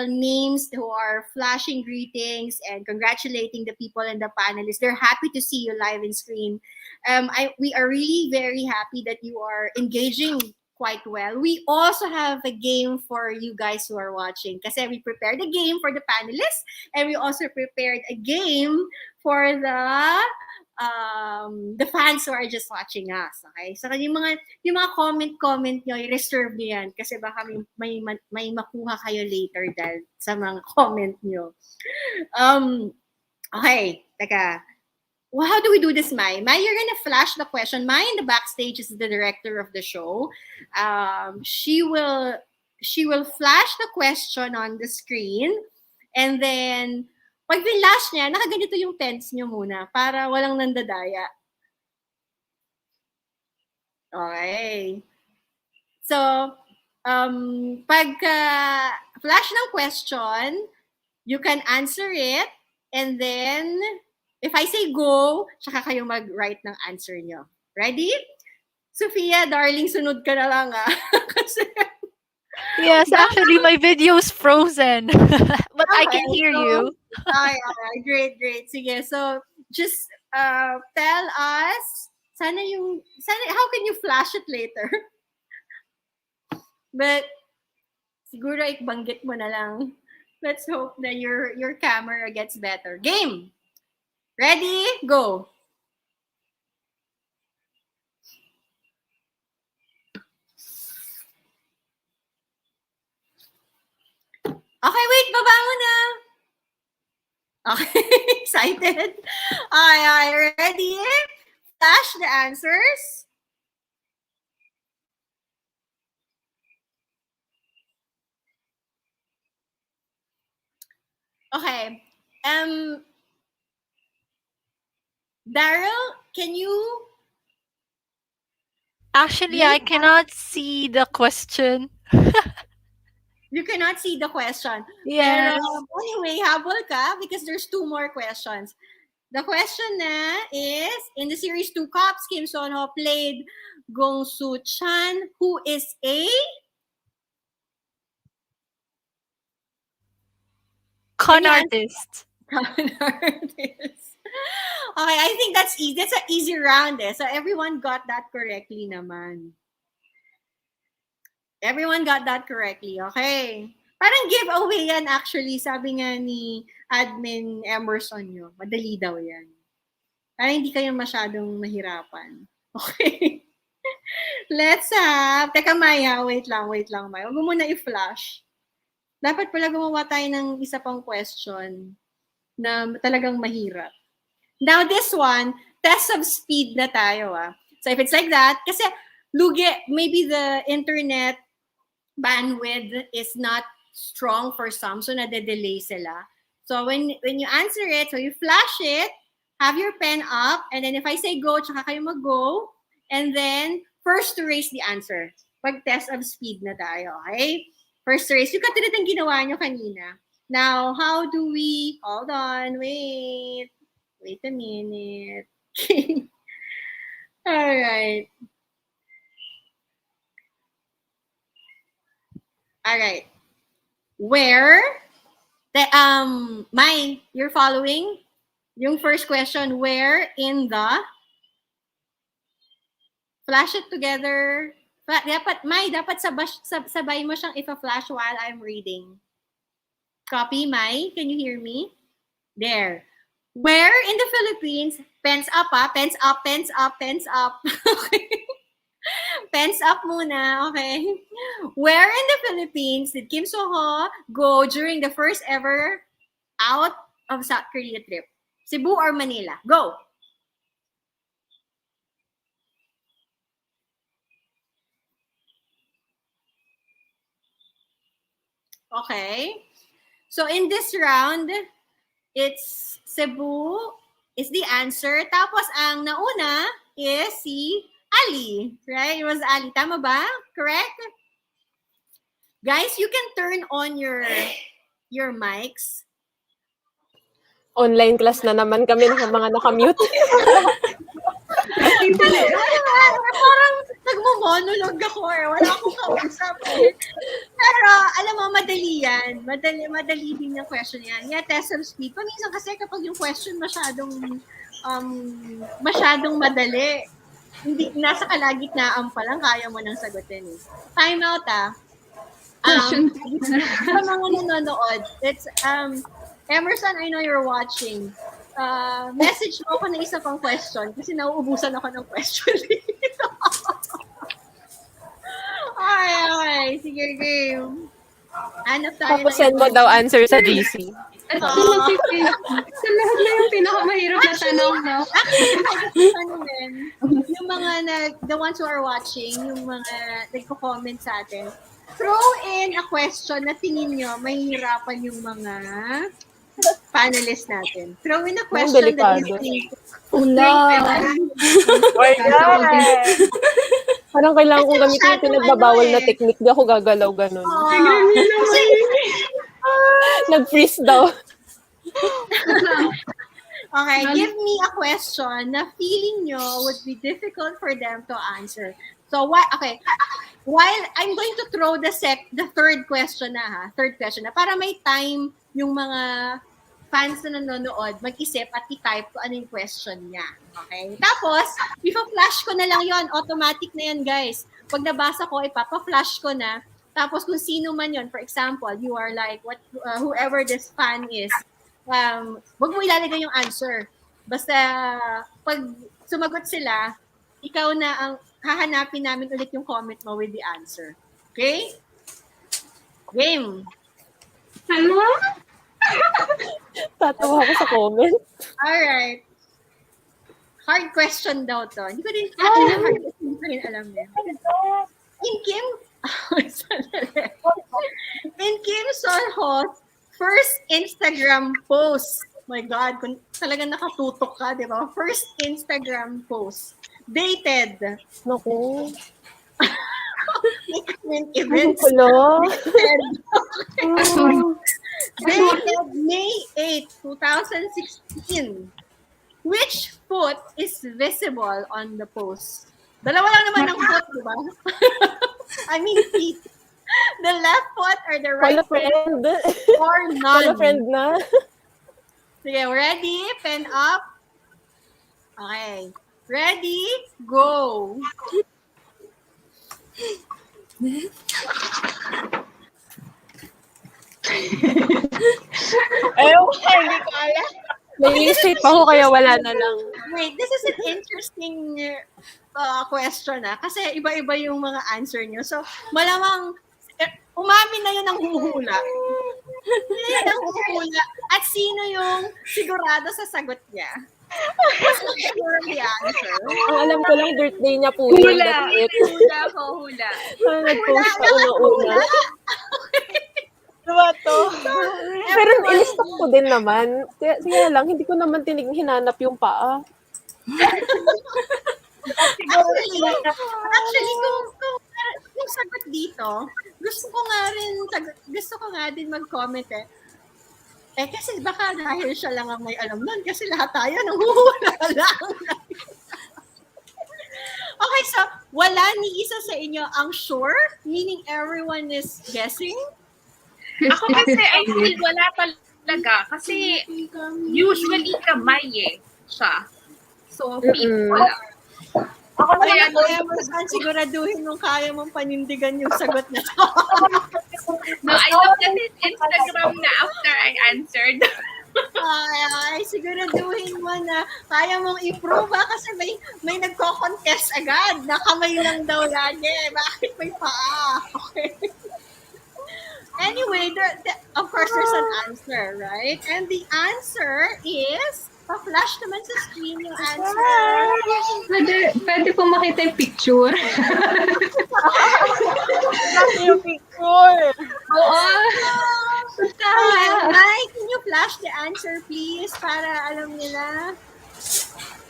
names who are flashing greetings and congratulating the people and the panelists. They're happy to see you live in screen. We are really very happy that you are engaging quite well. We also have a game for you guys who are watching. Kasi we prepared a game for the panelists and we also prepared a game for the fans who are just watching us. Okay? So yung mga comment nyo, i-reserve nyo yan kasi baka may makuha kayo later dahil sa mga comment nyo. Okay, teka. Well, how do we do this, Mai? Mai, you're gonna flash the question. Mai in the backstage is the director of the show. She will flash the question on the screen, and then pag flash niya, nakaganito yung tense niyo muna para walang nandadaya. Okay. So, pagka flash ng question, you can answer it, and then if I say go, saka kayo mag-write ng answer nyo. Ready? Sophia, darling, sunod ka na lang Kasi, Yes, actually, my video's frozen. But I can hear you. Okay, great. Sige, so just tell us, how can you flash it later? But, siguro ibanggit mo na lang. Let's hope that your camera gets better. Game! Ready? Go. Okay, wait. Baba mo na. Okay. Excited? Okay. Ready? Flash the answers. Okay. Daryl, can you? Actually, I cannot see the question. You cannot see the question. Yes. Pero anyway, habol ka because there's 2 more questions. The question na is, in the series 2 Cups, Kim Seon Ho played Gong Soo Chan, who is a Con artist. con artist. Okay, I think that's easy. That's an easy round So everyone got that correctly naman. Everyone got that correctly. Okay. Parang giveaway yan actually. Sabi nga ni admin Emerson nyo. Madali daw yan. Parang hindi kayo masyadong mahirapan. Okay. Let's teka Maya, wait lang Maya. Huwag mo muna i-flash. Dapat pala gumawa tayo ng isa pang question na talagang mahirap. Now this one, test of speed na tayo So if it's like that, kasi lugi, maybe the internet bandwidth is not strong for some, so nade-delay sila. So when you answer it, so you flash it, have your pen up, and then if I say go, tsaka kayo mag-go, and then first to raise the answer. Pag test of speed na tayo, okay? First to raise. Yung katulad ng ginawa nyo kanina. Now, how do we, hold on, wait a minute. All right. Where Mai, you're following? Yung first question, where in the flash it together. Dapat sabay mo siyang ipa-flash while I'm reading. Copy, Mai? Can you hear me? There. Where in the Philippines, pens up ah, pens up, pens up, pens up. Okay. Pens up muna, okay? Where in the Philippines did Kim Seon Ho go during the first ever out of South Korea trip? Cebu or Manila? Go! Okay. So in this round, it's Cebu is the answer. Tapos ang nauna is si Ali. Right? It was Ali. Tama ba? Correct? Guys, you can turn on your mics. Online class na naman kami ng mga nakamute. Parang nagmo-monologue ako eh. Wala akong kausap eh. Pero, alam mo, madali yan. Madali din yung question yan. Yeah, test of speed. Paminsan kasi kapag yung question masyadong madali, hindi, nasa kalagitnaan pa lang, kaya mo nang sagutin eh. Time out ah. Sa mga nanonood, it's, Emerson, I know you're watching. Message mo ako ng isa pang question kasi nauubusan ako ng question dito. Okay. Sige, game. Hanap tayo. Tapos send mo daw answer sa GC. Sa lahat na yung pinakamahirap na tanong, no? Yung mga the ones who are watching, yung mga nagko-comment sa atin, throw in a question na tingin nyo mahihirapan yung mga panelists natin. Throw in a question that you think Parang kailangan kong gamitin yung pinagbabawal na technique. Di ako gagalaw ganun. Nag-freeze daw. Okay, give me a question na feeling nyo would be difficult for them to answer. So, while I'm going to throw the third question na para may time yung mga fans na nanonood mag-isip at i-type kung ano yung question niya. Okay? Tapos, ipa-flash ko na lang yon, automatic na yan, guys. Pag nabasa ko, ipapa-flash ko na. Tapos kung sino man yon, for example, you are like whoever this fan is, wag mo ilalagay yung answer. Basta pag sumagot sila, ikaw na ang hahanapin namin ulit yung comment mo with the answer. Okay? Game. Ano? Tatawa ako sa comment. Alright. Hard question daw to. Hindi ko din alam din. In Kim Seon Ho's first Instagram post, my God, kung talagang nakatutok ka, di ba? First Instagram post. Dated. Naku. Events. Hello. Dated May 8, 2016. Which foot is visible on the post? Dalawa lang naman ang foot, di ba? I mean feet. The left foot or the right foot? Friend. Or none? Follow friend na. Sige, ready? Pen up. Okay. Ready? Go. Hindi ko alam. Naiisip ako kaya wala na lang. Wait, this is an interesting question kasi iba-iba yung mga answer nyo. So, malamang umamin na yun ang huhula. Yun ang huhula. At sino yung sigurado sa sagot niya? Siguro the answer. Ang alam ko lang birthday niya po yun. That's it. Hula. Nag-post pa una-una. Diba to? Pero in-stock ko din naman. Kaya lang, hindi ko naman hinanap yung paa. Actually, kung sagot dito, gusto ko nga din mag-comment eh. Kasi baka dahil siya lang ang may alam nun kasi lahat tayo nanghuhula lang. Okay, so wala ni isa sa inyo ang sure? Meaning everyone is guessing? Ako kasi, I feel wala talaga. Kasi, usually kamay siya. So, feet wala. Ako kaya saan siguraduhin mong kaya mong panindigan yung sagot na to. No, I looked at his Instagram na after I answered. Ay, siguraduhin mo na kaya mong i-prove kasi may nagko-contest agad na kamay lang daw lagi. Bakit may paa? Okay. Anyway, of course, there's an answer, right? And the answer is, pa-flash naman sa screen yung answer. Pwede po makita yung picture. Kasi yung picture. Oo. Tama. Mike, can you flash the answer, please? Para alam nila.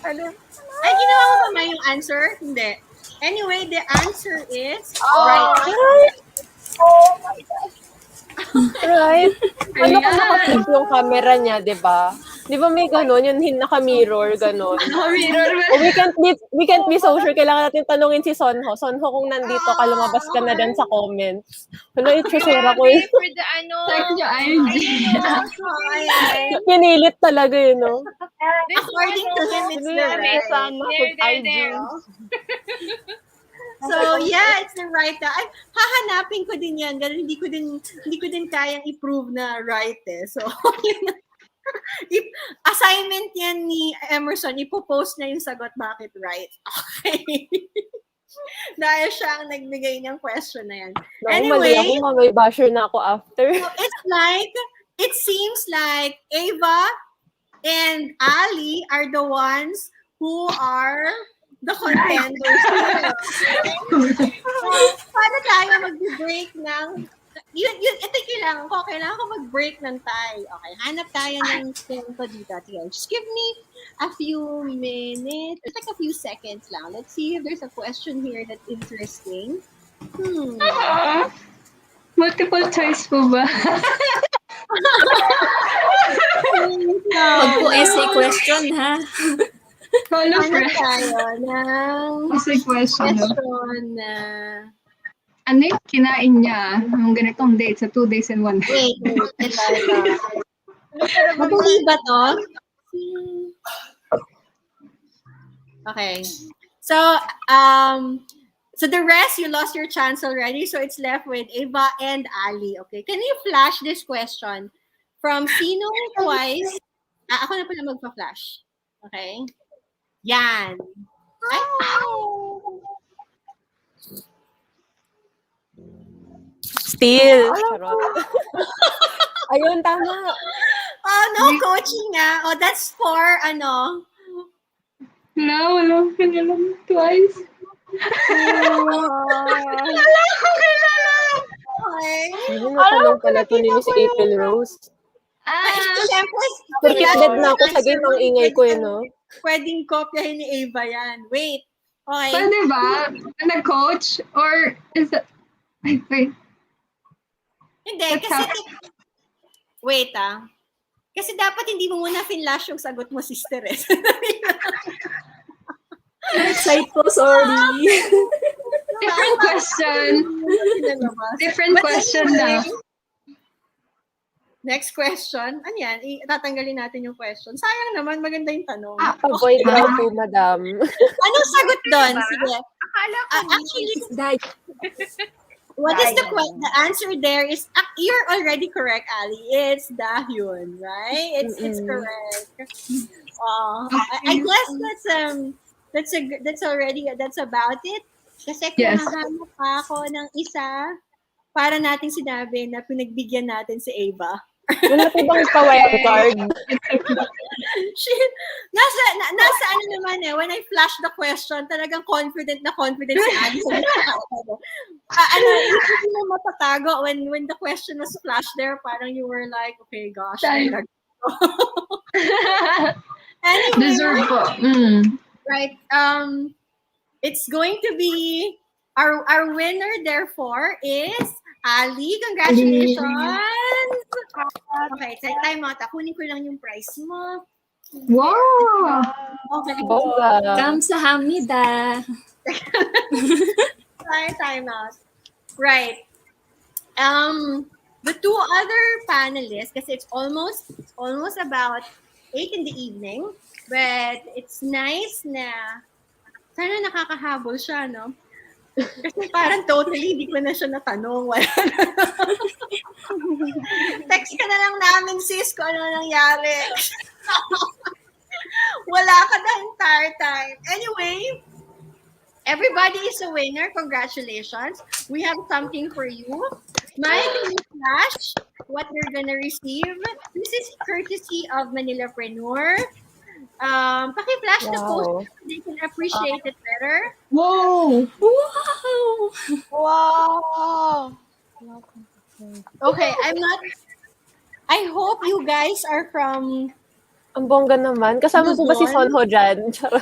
Ay, ginawa mo ba may yung answer? Hindi. Anyway, the answer is right. Right? Ano kung Ayan. nakatip yung camera niya, di ba? Di ba may ganon, yung naka-mirror, ganon. Mirror. Oh, we can't be so sure. Kailangan natin tanungin si Sonho. Sonho, kung nandito ka, lumabas ka na din sa comments. Wala, itsusura ko yun. For the ano. Check your IG. Ayan. Pinilit talaga yun, no? According to him, it's the right. Sana There, kung IG. there. So, yeah, it's the right. Ay, hahanapin ko din yan. Ganun, hindi ko din kayang i-prove na right eh. So, assignment yan ni Emerson, ipopost na yung sagot bakit right. Okay. Dahil siya ang nagbigay ng question na yan. Mali ako, mamay basher na ako after. So it seems like Ava and Ali are the ones who are the contenders here. So, paano tayo mag-break ng ito kailangan ko mag-break ng tie. Okay, hanap tayo ng tempo dito. Just give me a few minutes, it's like a few seconds lang. Let's see if there's a question here that's interesting. Multiple choice po ba? Wag po essay question, ha? Follow Hanap friend. tayo ng Kasi question. question na Ano yung kinain niya yung ganitong date sa 2 days and 1 day? wait. Ito. Madali ba to? Okay. So, so the rest, you lost your chance already. So it's left with Ava and Ali. Okay. Can you flash this question from Sino twice? Ako na pala magpa-flash. Okay. Yan. Ay. Still. Charot. Ayun, tama. Oh, no coaching nga. Oh, that's for, ano? Wala ko lang twice. Okay. Hindi na tanong pala to ni Miss April Rose. Siyempre, Prepared na ako sa game, ang ingay ko eh, no? Pwedeng kopyahin ni Ava yan. Wait. Okay. Pwede ba? Nag-coach? Or is it... Ay, wait. Hindi, What's kasi... up? Wait Kasi dapat hindi mo muna finlash yung sagot mo, sister. Side po, sorry. Different question. Different question na. Next question. Ano yan? Tatanggalin natin yung question. Sayang naman, maganda yung tanong. Avoid daw po, madam. Anong sagot doon? Sige. Akala ko Actually, Dahil what is the answer there is, you're already correct, Ali. It's Dahyun, right? It's correct. I guess that's about it. Kasi kung Yes. hahanap pa ako ng isa, para nating sinabi na pinagbigyan natin si Ava. Wala po bang pa-wild card? nasa ano naman eh, when I flash the question, talagang confident si Ali. Hindi mo matatago when the question was flashed there, parang you were like, okay, gosh. Anyway, Deserve po. right, it's going to be, our winner, therefore, is Ali. Congratulations! Okay, time out. Kunin ko lang yung prize mo. Wow! Okay. Bongga. kamsahamnida. Time out. Right. The two other panelists, kasi it's almost about 8 in the evening, but it's nice na sana nakakahabol siya, no? Kasi parang totally hindi ko na siya natanong. Wala na. Text ka na lang namin, sis, kung ano nangyari. Wala ka the entire time. Anyway, everybody is a winner. Congratulations. We have something for you. Mike, can you flash what you're gonna receive? This is courtesy of Manilapreneur. Paki-flash the post Wow. so they can appreciate it better. Wow! Wow! Wow! Okay, I hope you guys are from Ang bongga naman. Kasama po ba si Luzon? Seon Ho dyan? Charot.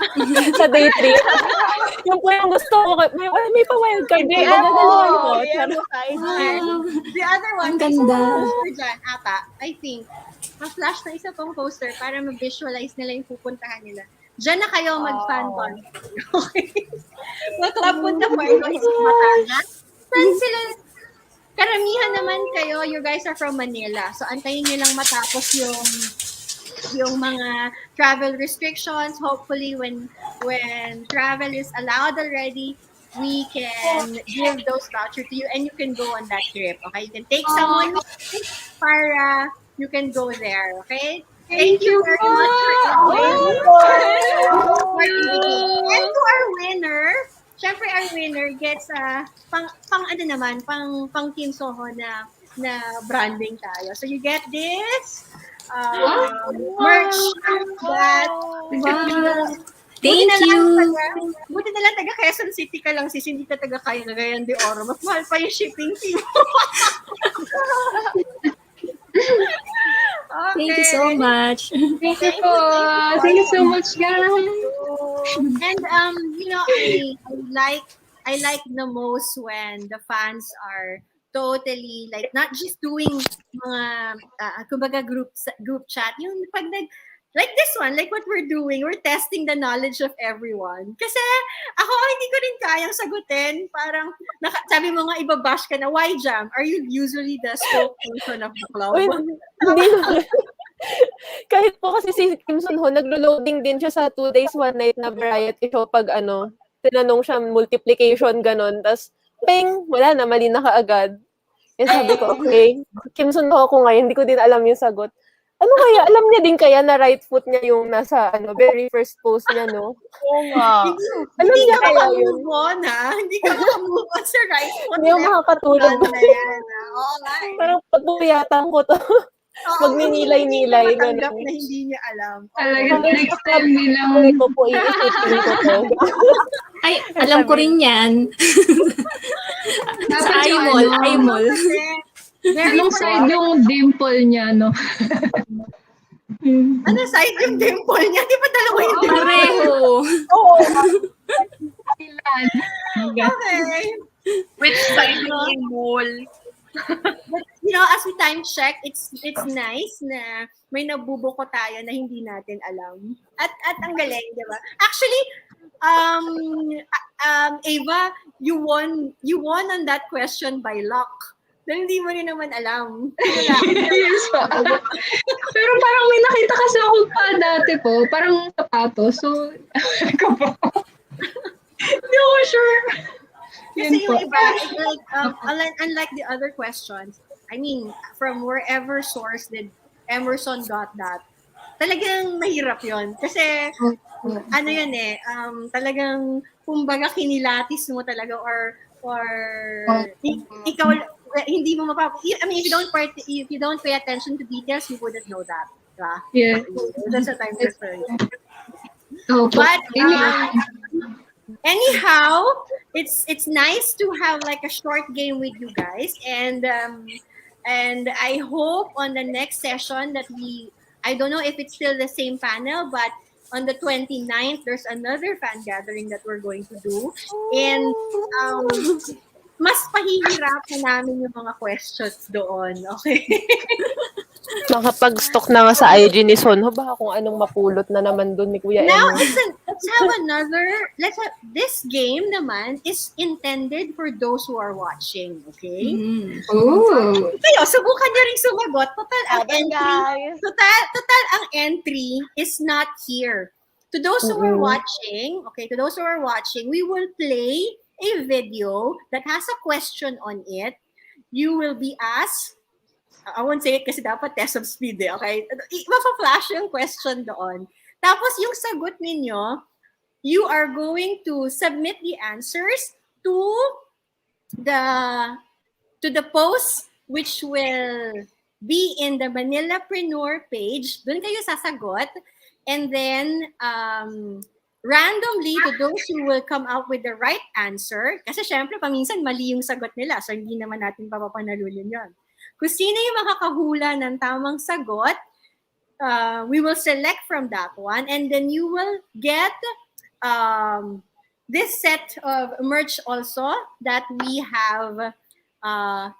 Sa day 3. Yung po yung gusto ko. May pa-wildcard. Hindi May ako. dadalawan ko. Hindi Charot. ako kahit. Wow! The other one, Ang may isang ganda. poster dyan, ata, I think. Ma-flash na isa pang poster para ma-visualize nila yung pupuntahan nila. Diyan na kayo mag-fan con. Okay? Club Punta Puerto is Batangas. Saan sila? Karamihan naman kayo, you guys are from Manila. So, antayin nyo lang matapos yung mga travel restrictions. Hopefully, when travel is allowed already, we can give those vouchers to you and you can go on that trip. Okay? You can take someone para you can go there. Okay? Thank you very much for participating. And to our winner, syempre our winner gets pang ano naman, pang Kim Seon Ho na branding tayo. So you get this merch that Wow! Buti Thank na lang you! buti na lang taga Quezon City ka lang, sis, hindi ka taga Cagayan de Oro. Mas mahal pa yung shipping fee mo. Okay. Thank you so much. Thank you po. Thank you so much, guys. And I like the most when the fans are totally like not just doing mga kumbaga group chat, yung pag like this one, like what we're doing, we're testing the knowledge of everyone. Kasi ako, hindi ko rin kayang sagutin. Parang, sabi mo nga, ibabash ka na, why jam? Are you usually the spokesperson of the club? Uy, hindi naman. Kahit po kasi si Kim Seon Ho, naglo-loading din siya sa 2 days, 1 night na variety show pag tinanong siya multiplication, ganon. Tapos, ping, wala na, mali na kaagad. Eh sabi ko, okay, Kim Seon Ho ako ngayon, hindi ko din alam yung sagot. Ano kaya, alam niya din kaya na right foot niya yung nasa very first post niya, no? Oo nga. Alam Hindi niya ka kaya yun? makamove on, ha? Hindi ka makamove on sa right foot. Hindi ako makakatulog. Na yan, ha? Oo nga. Parang pagpuyatan ko to. Magninilay-nilay, Hindi matanggap ganun. na hindi niya alam. Talagang next time nilang Hindi ko po iisipin ko to. Ay, alam ko rin yan. Sa Dapat yung iMall, ano, iMall. anong side yung dimple niya, no? Ano side yung dimple niya? Di ba dalawa yung dimple? Pareho. Oo. Ilan? Okay. Which side yung mall? But, as we time check, it's nice na may nabubuko tayo na hindi natin alam. At ang galing, di ba? Actually, Ava, you won on that question by luck. Dahil hindi mo rin naman alam. Wala. Yes po. Pero parang may nakita kasi ako pa dati po, parang sapatos. So, ko po. Hindi ako sure. Kasi Yun po. yung iba, like, unlike the other questions, I mean, from wherever source did Emerson got that, talagang mahirap yon. Kasi, ano yun talagang, kumbaga, kinilatis mo talaga or ikaw, hindi mo I mean, if you don't pay attention to details, you wouldn't know that. Diba? Yeah. That's what I'm referring to. Oh, But, anyhow, it's nice to have like a short game with you guys, and I hope on the next session that I don't know if it's still the same panel, but on the 29th there's another fan gathering that we're going to do, and mas pahihirapan namin yung mga questions doon, okay? Makapag-stock na nga sa IG ni Seon Ho, baka kung anong mapulot na naman dun ni Kuya Now, Emo. this game naman is intended for those who are watching, okay? Oh. Kayo, subukan nyo rin sumagot. Total, ang Ayan, entry, guys. total, ang entry is not here. To those who are watching, we will play a video that has a question on it. You will be asked, I won't say it kasi dapat test of speed okay? Mapa-flash yung question doon. Tapos yung sagot ninyo, you are going to submit the answers to the post which will be in the Manilapreneur page. Doon kayo sasagot. And then, randomly, to those who will come out with the right answer, kasi syempre, paminsan mali yung sagot nila, so hindi naman natin papapanalunin yun. Kung sino yung makakahula ng tamang sagot, we will select from that one, and then you will get this set of merch also that we have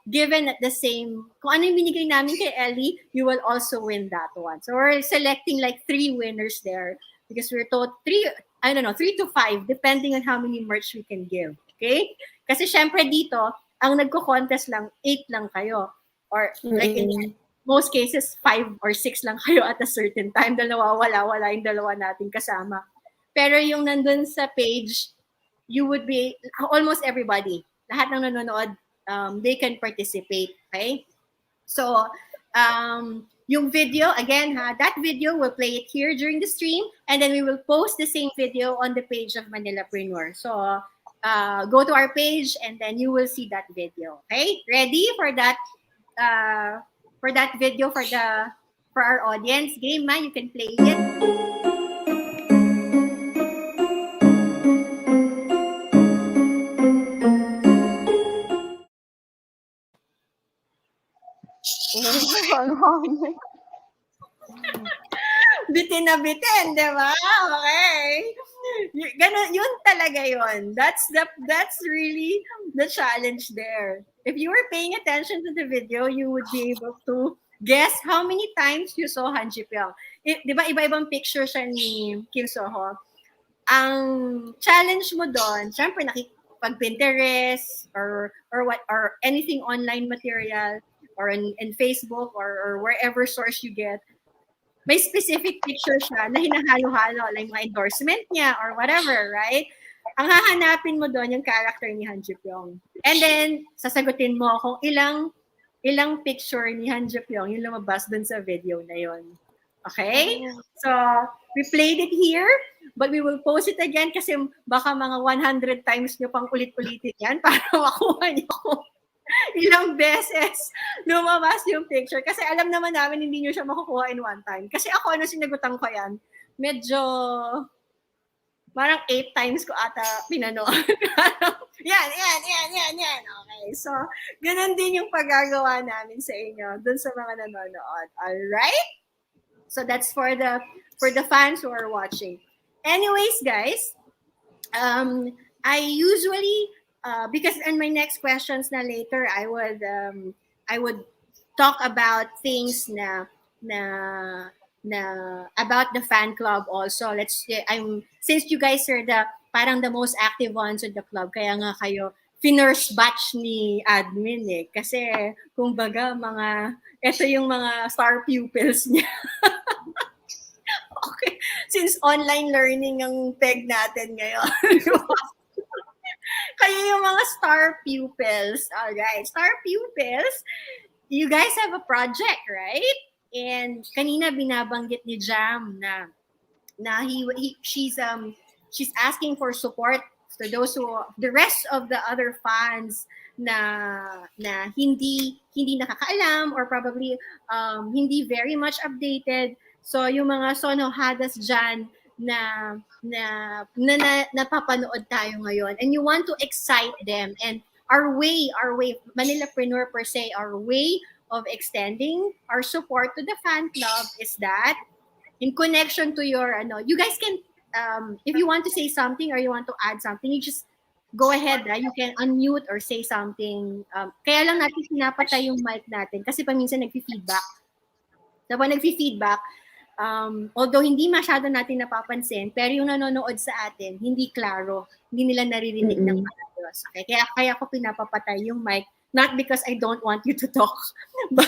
given at the same, kung ano yung binigay namin kay Ellie, you will also win that one. So we're selecting like 3 winners there because we're told 3 to 5 depending on how many merch we can give. Okay? Kasi syempre dito, ang nagko-contest lang, 8 lang kayo. Or like in most cases, 5 or 6 lang kayo at a certain time dahil nawawala yung dalawa nating kasama. Pero yung nandun sa page, you would be, almost everybody, lahat ng nanonood, they can participate, okay? So, yung video, again, that video, we'll play it here during the stream, and then we will post the same video on the page of Manilapreneur. So, go to our page, and then you will see that video, okay? Ready for that video for our audience? Game, man, you can play it. Bitin na bitin, di ba? Okay. Ganun, yun talaga yun. That's really the challenge there. If you were paying attention to the video, you would be able to guess how many times you saw Han Ji-pyong. Di ba, iba-ibang picture siya ni Kim Seon Ho. Ang challenge mo doon, syempre pag Pinterest or anything online material or in Facebook or wherever source you get, may specific picture siya na hinahalo-halo, like mga endorsement niya or whatever, right? Ang hahanapin mo doon yung character ni Han Ji-pyong. And then, sasagutin mo kung ilang picture ni Han Ji-pyong yung lumabas doon sa video na yon. Okay? So, we played it here, but we will post it again kasi baka mga 100 times nyo pang ulit-ulitin yan para makuha nyo ilang beses lumabas yung picture. Kasi alam naman namin hindi nyo siya makukuha in one time. Kasi ako, sinagutan ko yan, medyo parang 8 times ko ata pinanood. yan. Okay, so ganun din yung paggagawa namin sa inyo dun sa mga nanonood. Alright? So that's for the fans who are watching. Anyways, guys, I usually because in my next questions na later, I would talk about things na about the fan club also. Since you guys are parang the most active ones in the club, kaya nga kayo finurse batch ni admin kasi kumbaga ito yung mga star pupils niya. Okay, since online learning ang peg natin ngayon. Kaya yung mga star pupils, alright, star pupils, you guys have a project, right? And kanina binabanggit ni Jam na she's asking for support to those the rest of the other fans na hindi nakakaalam or probably hindi very much updated. So yung mga Seonhohadas dyan na napapanood tayo ngayon, and you want to excite them, and our way Manilapreneur per se, our way of extending our support to the fan club is that in connection to your you guys can if you want to say something or you want to add something, you just go ahead, you can unmute or say something. Kaya lang natin pinapatay yung mic natin kasi paminsan nagfi-feedback. Kapag nagfi-feedback, although hindi masyado natin napapansin, pero yung nanonood sa atin, hindi klaro, hindi nila naririnig ng maayos. Okay? Kaya ako pinapapatay yung mic, not because I don't want you to talk, but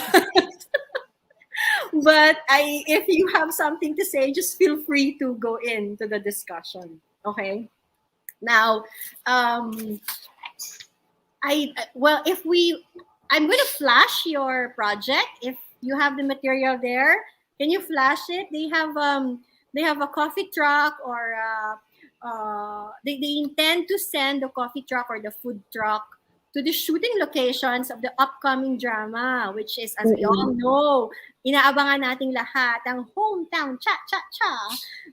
if you have something to say, just feel free to go into the discussion. Okay? Now, um, I'm going to flash your project. If you have the material there, can you flash it? They have a coffee truck, or they intend to send the coffee truck or the food truck to the shooting locations of the upcoming drama, which is, as we all know, inaabangan nating lahat ang hometown cha-cha-cha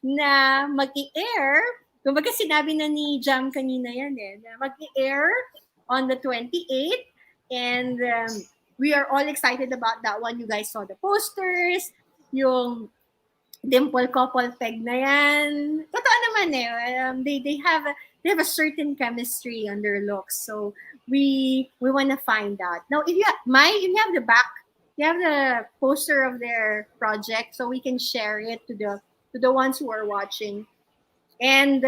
na mag-i-air. Kumbaga sinabi na ni Jam kanina yan na mag-i-air on the 28th, and we are all excited about that one. You guys saw the posters, yung dimple couple peg na yan. Totoo naman they have a certain chemistry on their looks. So we want to find out. Now, if you have you have the poster of their project, so we can share it to the ones who are watching. And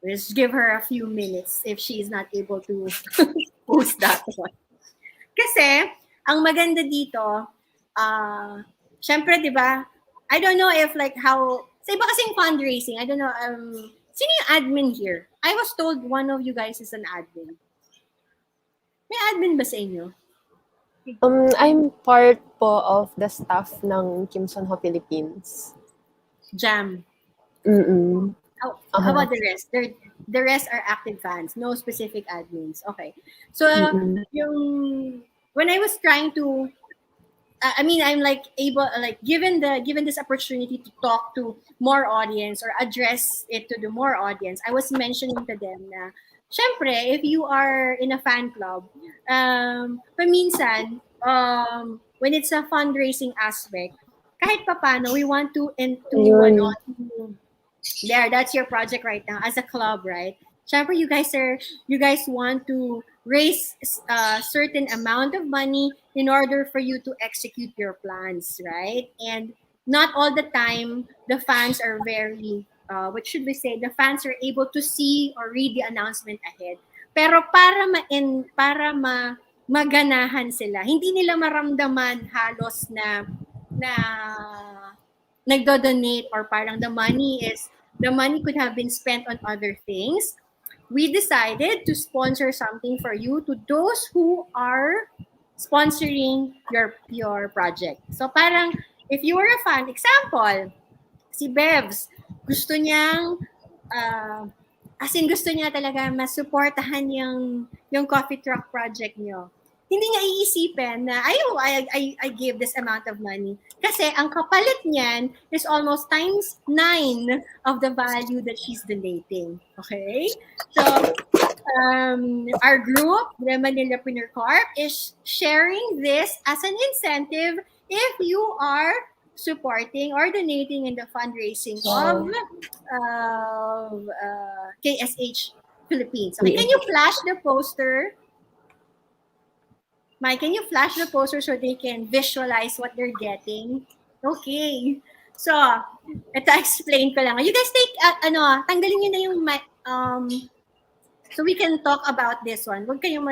let's give her a few minutes if she is not able to post that one. Kasi, ang maganda dito, syempre, di ba, I don't know if like how, sa iba kasing fundraising, I don't know, sino yung admin here? I was told one of you guys is an admin. May admin ba sa inyo? I'm part po of the staff ng Kim Seon Ho Philippines. Jam. Mm-mm. How about the rest? The rest are active fans, no specific admins. Okay. So, when I was trying to, I'm like able, like given this opportunity to talk to more audience or address it to the more audience, I was mentioning to them na, syempre, if you are in a fan club, paminsan, when it's a fundraising aspect, kahit papano, we want to there, that's your project right now as a club, right? Syempre, you guys want to raise a certain amount of money in order for you to execute your plans, right? And not all the time the fans are very what should we say? The fans are able to see or read the announcement ahead. Pero maganahan sila, hindi nila maramdaman halos na nagdo-donate, or parang the money could have been spent on other things. We decided to sponsor something for you, to those who are sponsoring your project. So parang if you were a fan, example, si Bevs, gusto niyang gusto niya talaga masuportahan yung coffee truck project niyo. Hindi niya iisipin na I give this amount of money. Kasi ang kapalit niyan is almost times 9 of the value that she's donating. Okay? So, our group, the Manilapreneur Corp, is sharing this as an incentive if you are supporting or donating in the fundraising of KSH Philippines. Okay, can you flash the poster? Mike, can you flash the poster so they can visualize what they're getting? Okay. So, ito explain ko lang. You guys take, tanggalin nyo na yung mic, so we can talk about this one. Huwag kayong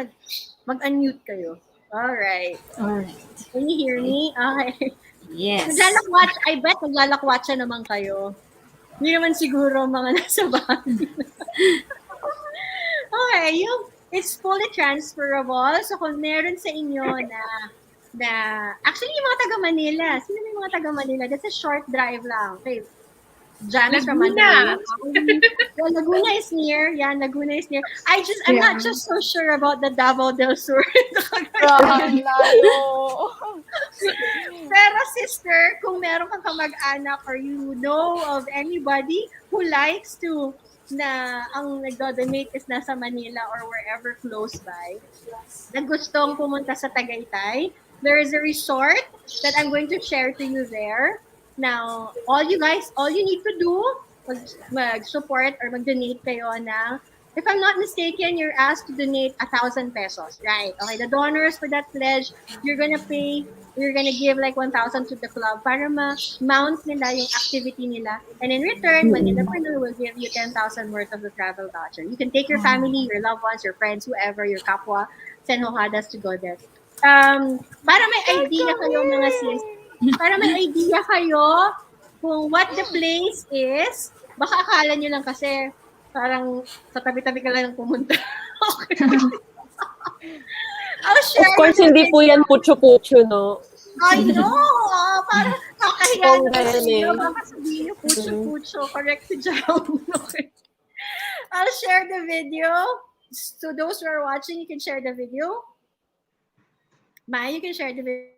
mag-unmute kayo. Alright. Can you hear me? Okay. Yes. I bet naglalakwatsa naman kayo. Hindi naman siguro mga nasa bahay. Okay, it's fully transferable. So kung meron sa inyo na actually yung mga taga Manila, sino yung mga taga Manila? That's a short drive lang. Okay. Janice from Manila. Well, Laguna is near. Yeah, Laguna is near. I'm not just so sure about the Davao del Sur. Pero sister, kung meron kang kamag-anak or you know of anybody who likes to na ang nagdo-donate is nasa Manila or wherever close by, na gustong pumunta sa Tagaytay, there is a resort that I'm going to share to you there. Now, all you need to do, mag-support or mag-donate kayo ng, if I'm not mistaken, you're asked to donate 1,000 pesos, right? Okay, the donors for that pledge, you're gonna give like 1,000 to the club para ma-mount nila yung activity nila. And in return, Manilapreneur will give you 10,000 worth of the travel voucher. You can take your family, your loved ones, your friends, whoever, your kapwa, Seonhohadas to go there. Para may idea kayo mga sis, para may idea kayo kung what the place is, baka akala nyo lang kasi Parang sa tabi-tabi ka lang pumunta. Okay. I'll share Of course, the hindi po video. yan pucho-pucho, no? I know! Parang kakahiya Bongga naman sa yan inyo. eh. Baka sabihin niyo, pucho-pucho. Correct si Jao. Okay. I'll share the video. So those who are watching, you can share the video. Mai, you can share the video.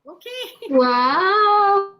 Okay. Wow!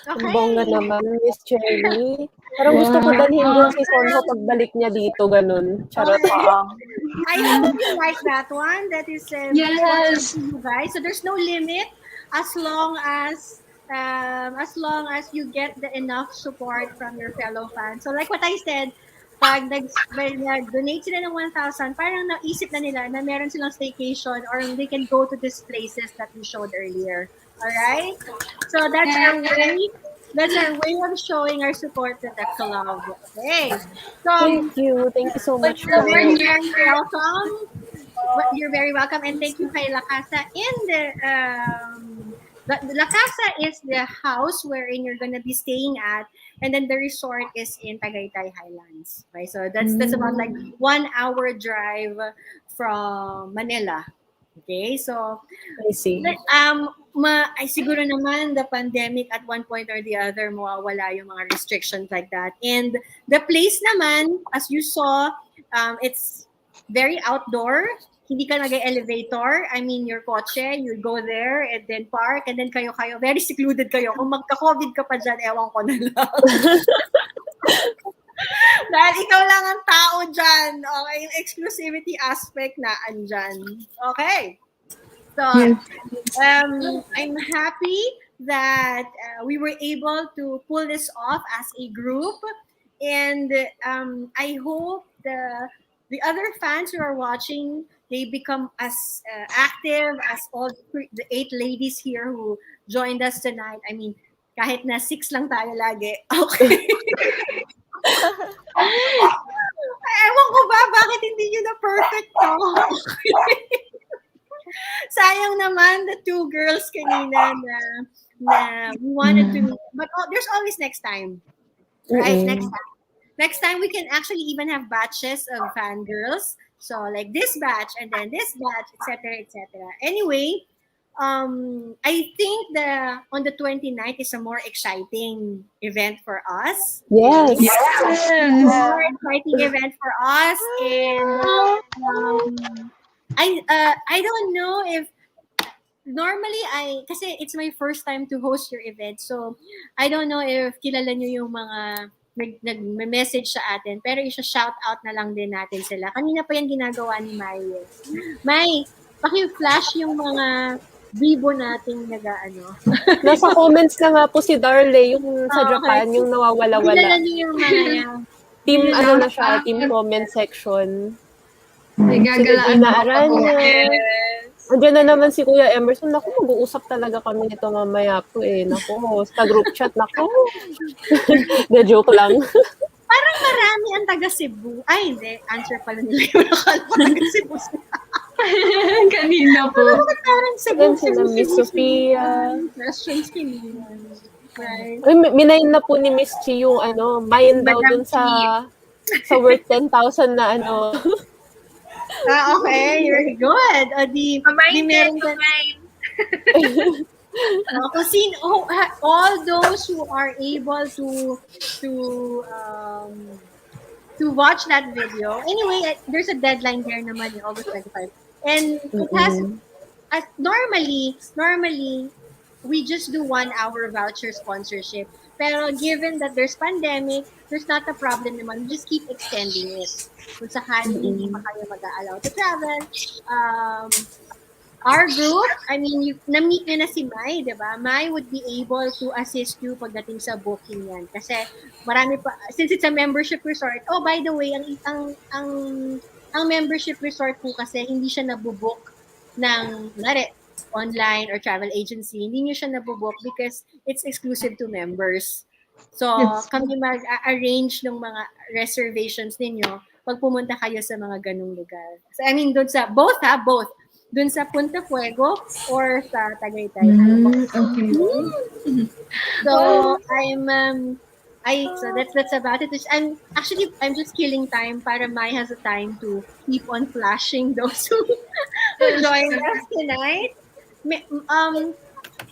Ang Okay. bongga naman, Miss Cherry. Parang gusto ko dalhin din si Sonho pagbalik niya dito, ganun. Charot. Oo. I hope you like that one. That is Yes. you guys. So there's no limit as long as you get the enough support from your fellow fans. So like what I said, pag nag-donate sila ng 1,000, parang naisip na nila na meron silang staycation or they can go to these places that we showed earlier. Alright? So that's our way. That's our way of showing our support to the club. Okay. So Thank you. Thank you so much po. you're very welcome. You're very welcome, and thank you kay La Casa in the La Casa is the house wherein you're gonna be staying at, and then the resort is in Tagaytay Highlands. Right, so that's about like 1 hour drive from Manila. Okay, so I see. ay siguro naman the pandemic at one point or the other mawawala yung mga restrictions like that. And the place naman, as you saw, it's very outdoor. Hindi ka nag-elevator. I mean, your kotse, you go there and then park and then kayo, very secluded kayo. Kung magka-COVID ka pa dyan, ewan ko na lang. Dahil ikaw lang ang tao dyan. Okay, yung exclusivity aspect na andyan. Okay. So, I'm happy that we were able to pull this off as a group. And I hope the other fans who are watching, they become as active as all the 8 ladies here who joined us tonight. I mean, kahit na 6 lang tayo lagi. Okay. Ewan ko ba, bakit hindi nyo na perfect to? Sayang naman the 2 girls kanina na we wanted to meet. But there's always next time. Right? Next time we can actually even have batches of fangirls. So like this batch and then this batch, etc., etc. Anyway, I think on the 29th is a more exciting event for us. Yes. More exciting event for us, and I don't know if normally kasi it's my first time to host your event, so I don't know if kilala nyo yung mga nag-message sa atin, pero isa-shout out na lang din natin sila. Kanina pa yan ginagawa ni Mai. Mai, paki-flash yung mga bibo nating Nasa comments na nga po si Darle, yung sa Japan, okay. yung nawawala-wala. Kilala nyo yung mga yan. Team, na siya, team comment section. May Si gagalaan Regina po ako. Aranya. Andiyan na naman si Kuya Emerson. Naku, mag-uusap talaga kami nito mamaya po eh. Naku, sa group chat, naku. Na joke lang. Parang marami ang taga Cebu. Ay, hindi. Answer pala nila yung nakala ko taga Cebu. Kanina po. Parang Cebu. Yan sila Miss Sophia. Questions kanina. Right. Ay, minayin na po ni Miss Chi yung mayin daw dun sa worth 10,000 na Okay, you're good. Mine. All those who are able to watch that video. Anyway, there's a deadline there naman, August 25. And it has normally we just do 1 hour voucher sponsorship. Pero given that there's pandemic, there's not a problem naman. We just keep extending it. Kung sakali hindi pa kayo mag-allow to travel. Our group, I mean, na-meet nyo na si Mai, di ba? Mai would be able to assist you pagdating sa booking yan. Kasi marami pa, since it's a membership resort, by the way, ang membership resort po kasi hindi siya nabubook ng, online or travel agency. Hindi nyo siya nabubook because it's exclusive to members. So, kami mag-arrange ng mga reservations ninyo pag pumunta kayo sa mga ganung lugar. So, I mean, doon sa, both. Doon sa Punta Fuego or sa Tagaytay. Okay. So, so that's about it. I'm just killing time para Mai has a time to keep on flashing those who join us tonight.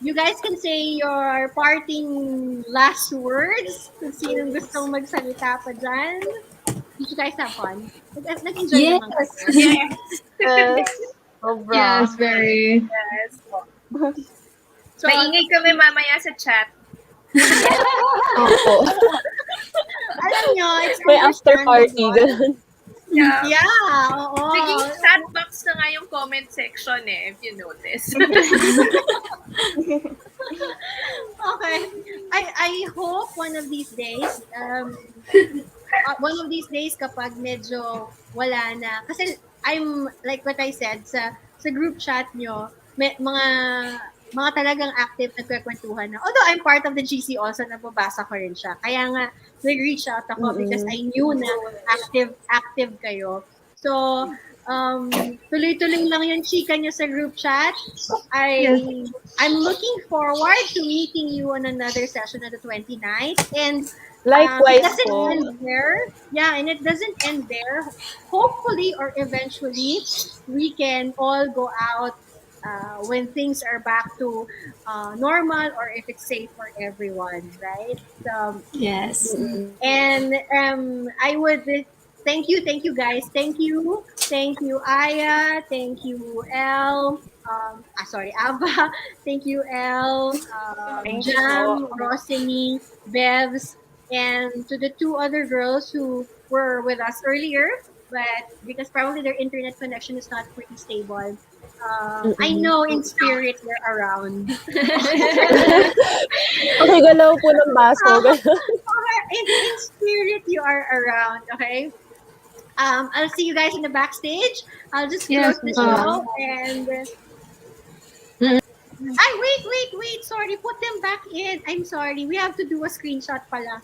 You guys can say your parting last words. Kung sinong gustong magsalita pa dyan. Did you guys have fun? Nag-enjoy naman kayo. Yes. Sobra. Yes, very. Yes. So, Maingay kami mamaya sa chat. Opo. alam nyo, it's May after party. understandable. Yeah. Yeah, oo. Naging sandbox na nga yung comment section if you notice. Okay. I hope one of these days, kapag medyo wala na, kasi I'm, like what I said, sa group chat nyo, mga talagang active nagkwekwentuhan na. Although I'm part of the GC also, nababasa ko rin siya. Kaya nga, nag-reach out ako because I knew na active kayo. So, tuloy-tuloy lang yung chika nyo sa group chat. I'm looking forward to meeting you on another session on the 29th. And it Likewise doesn't po. end there. Yeah, and it doesn't end there. Hopefully or eventually, we can all go out when things are back to normal or if it's safe for everyone, right? Yes. And I would thank you guys. Thank you, Aya. Thank you, El. Sorry, Ava. Thank you, El, Thank you po. Jam, Rosini, Bevs, and to the two other girls who were with us earlier, but because probably their internet connection is not pretty stable. I know in spirit they're around. Pakigalaw po ng baso. In spirit you are around, okay? I'll see you guys in the backstage. I'll just close Yes, the ma'am. show and wait. Sorry, put them back in. I'm sorry. We have to do a screenshot pala.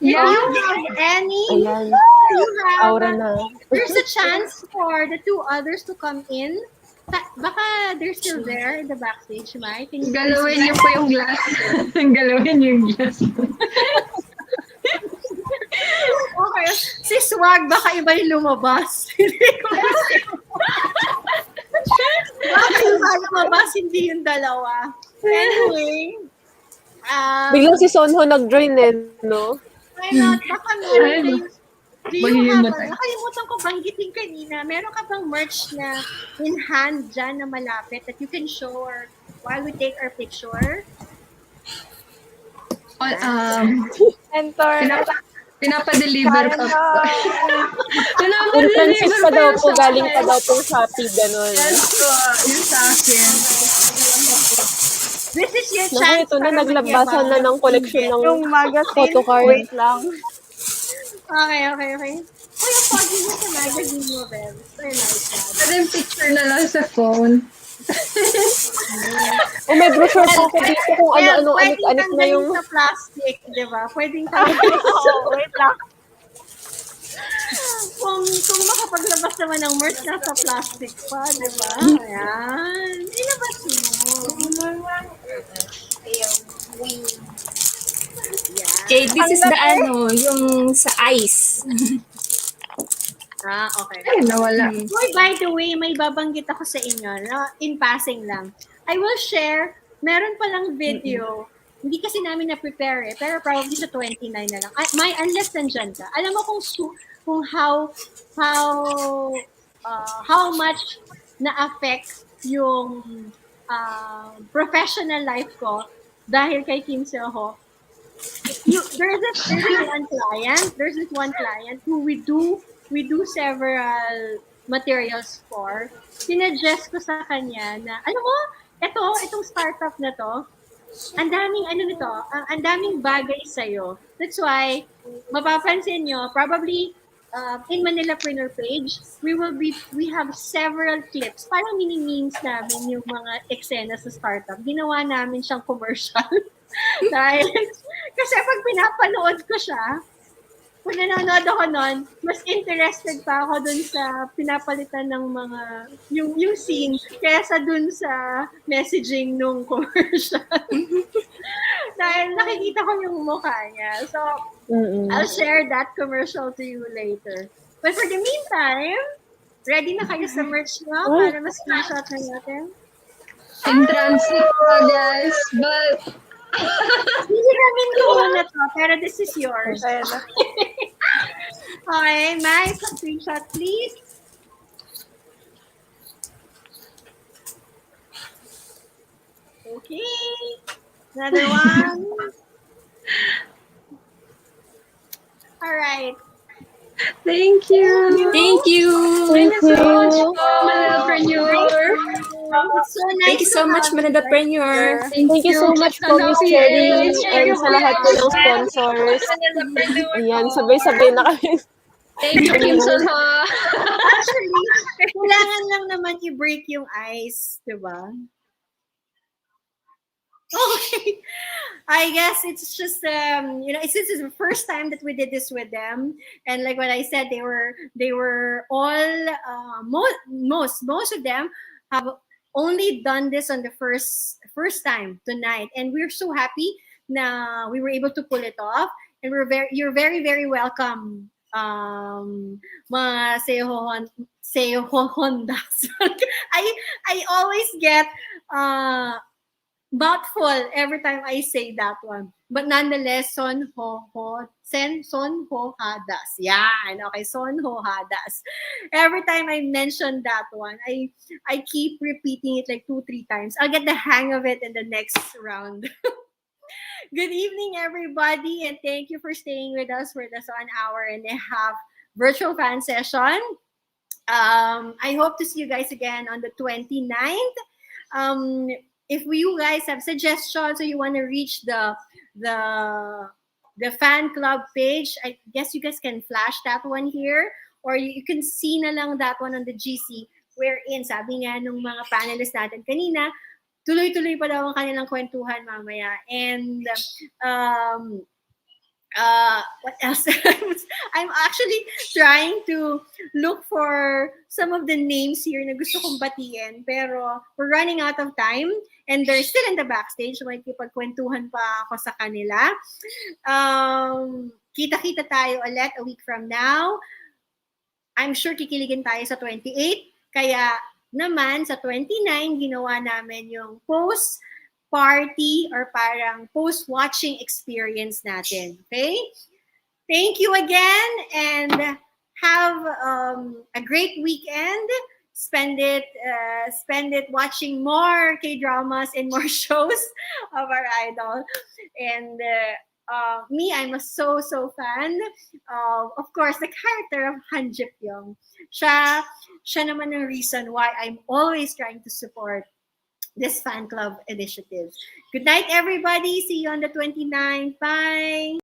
If Yeah. you have any, Ayan. you have, Aura na. there's a chance for the two others to come in. Baka they're still there in the backstage, Mai. Can you Galawin niyo po yung glass. Galawin niyo yung glass. Okay. Si Swag, baka iba yung lumabas. Hindi ko kasi. Baka iba lumabas, hindi yung dalawa. Anyway. Biglang si Sonho nag-join no? Why not? Baka meron Ay, kayo. Do you mahihimot have, tayo. nakalimutan ko banggitin kanina, meron ka bang merch na in hand dyan na malapit that you can show or while we take our picture? Mentor. Pinapa-deliver pa po. In transit pa daw po, galing pa daw po Shopee, gano'n. Yes po, yun sa akin. This is your Naku, chance ito na, para naglabasan na ng collection ng Yung magazine, photocard. wait lang. Okay. Uy, ang pogi mo sa magazine mo, Bel. I like that. Pwede yung picture na lang sa phone. O may brochure po ako dito kung ano-ano, Pwedeng anik-anik na yung... tanggalin sa plastic, di ba? Pwedeng tanggalin Oo, wait lang. kung makapaglabas naman ng merch nasa plastic pa, di ba? Ayan. Ilabas mo. Yan. Okay, this is the yung sa ice. Okay. Ay, nawala. Uy, by the way, may babanggit ako sa inyo, no? In passing lang. I will share, meron palang video, hindi kasi namin na-prepare pero probably sa 29 na lang. Unless nandyan ka. Alam mo kung how much na-affect yung professional life ko dahil kay Kim Seon Ho. There's this one client who we do several materials for. Sinuggest ko sa kanya na, alam mo, itong startup na to, ang daming bagay sa'yo. That's why, mapapansin nyo, probably, in Manilapreneur page, we have several clips. Parang mini-memes namin yung mga eksena sa startup. Ginawa namin siyang commercial. Dahil, kasi pag pinapanood ko siya, kung nanonood ako nun, mas interested pa ako dun sa pinapalitan ng mga, yung scene, kaysa dun sa messaging nung commercial. Dahil nakikita ko yung mukha niya. So, I'll share that commercial to you later. But for the meantime, ready na kayo sa merch nyo para mas-screenshot na natin? In transit pa, guys. But, Hindi namin ko na to, pero this is yours. Okay, Mai, screenshot please. Okay. Another one. All right. thank you. Thank you. Thank you so much po, Manilapreneur. It's so nice Thank you so to much, have you. Manilapreneur. Thank you so much po, Miss Cherry, and sa lahat po ng sponsors. Ayan, sabay-sabay na kami. Thank you, Kim Seon Ho. Actually, kailangan lang naman i-break yung ice, di ba? Okay. I guess it's just it's this is the first time that we did this with them, and like what I said, they were all most of them have only done this on the first time tonight, and we're so happy na we were able to pull it off, and you're very very welcome, mga Seohondas. I always get mouthful every time I say that one. But nonetheless, Sonhohadas. Yan. Okay, Sonhohadas. Every time I mention that one, I keep repeating it like 2-3 times. I'll get the hang of it in the next round. Good evening, everybody, and thank you for staying with us for this 1 hour and a half virtual fan session. I hope to see you guys again on the 29th. If you guys have suggestions or you want to reach the the fan club page, I guess you guys can flash that one here, or you can see na lang that one on the GC, wherein sabi nga nung mga panelists natin kanina, tuloy-tuloy pa daw ang kanilang kwentuhan mamaya. And what else? I'm actually trying to look for some of the names here na gusto kong batiin, pero we're running out of time and they're still in the backstage. Makikipagkwentuhan pa ako sa kanila. Kita-kita tayo ulit a week from now. I'm sure kikiligin tayo sa 28. Kaya naman sa 29, ginawa namin yung post-party or parang post-watching experience natin. Okay? Thank you again and have a great weekend. Spend it watching more K-dramas and more shows of our idol. And me, I'm a so fan of course, the character of Han Jip-young. Siya naman ang reason why I'm always trying to support this fan club initiative. Good night, everybody. See you on the 29th. Bye.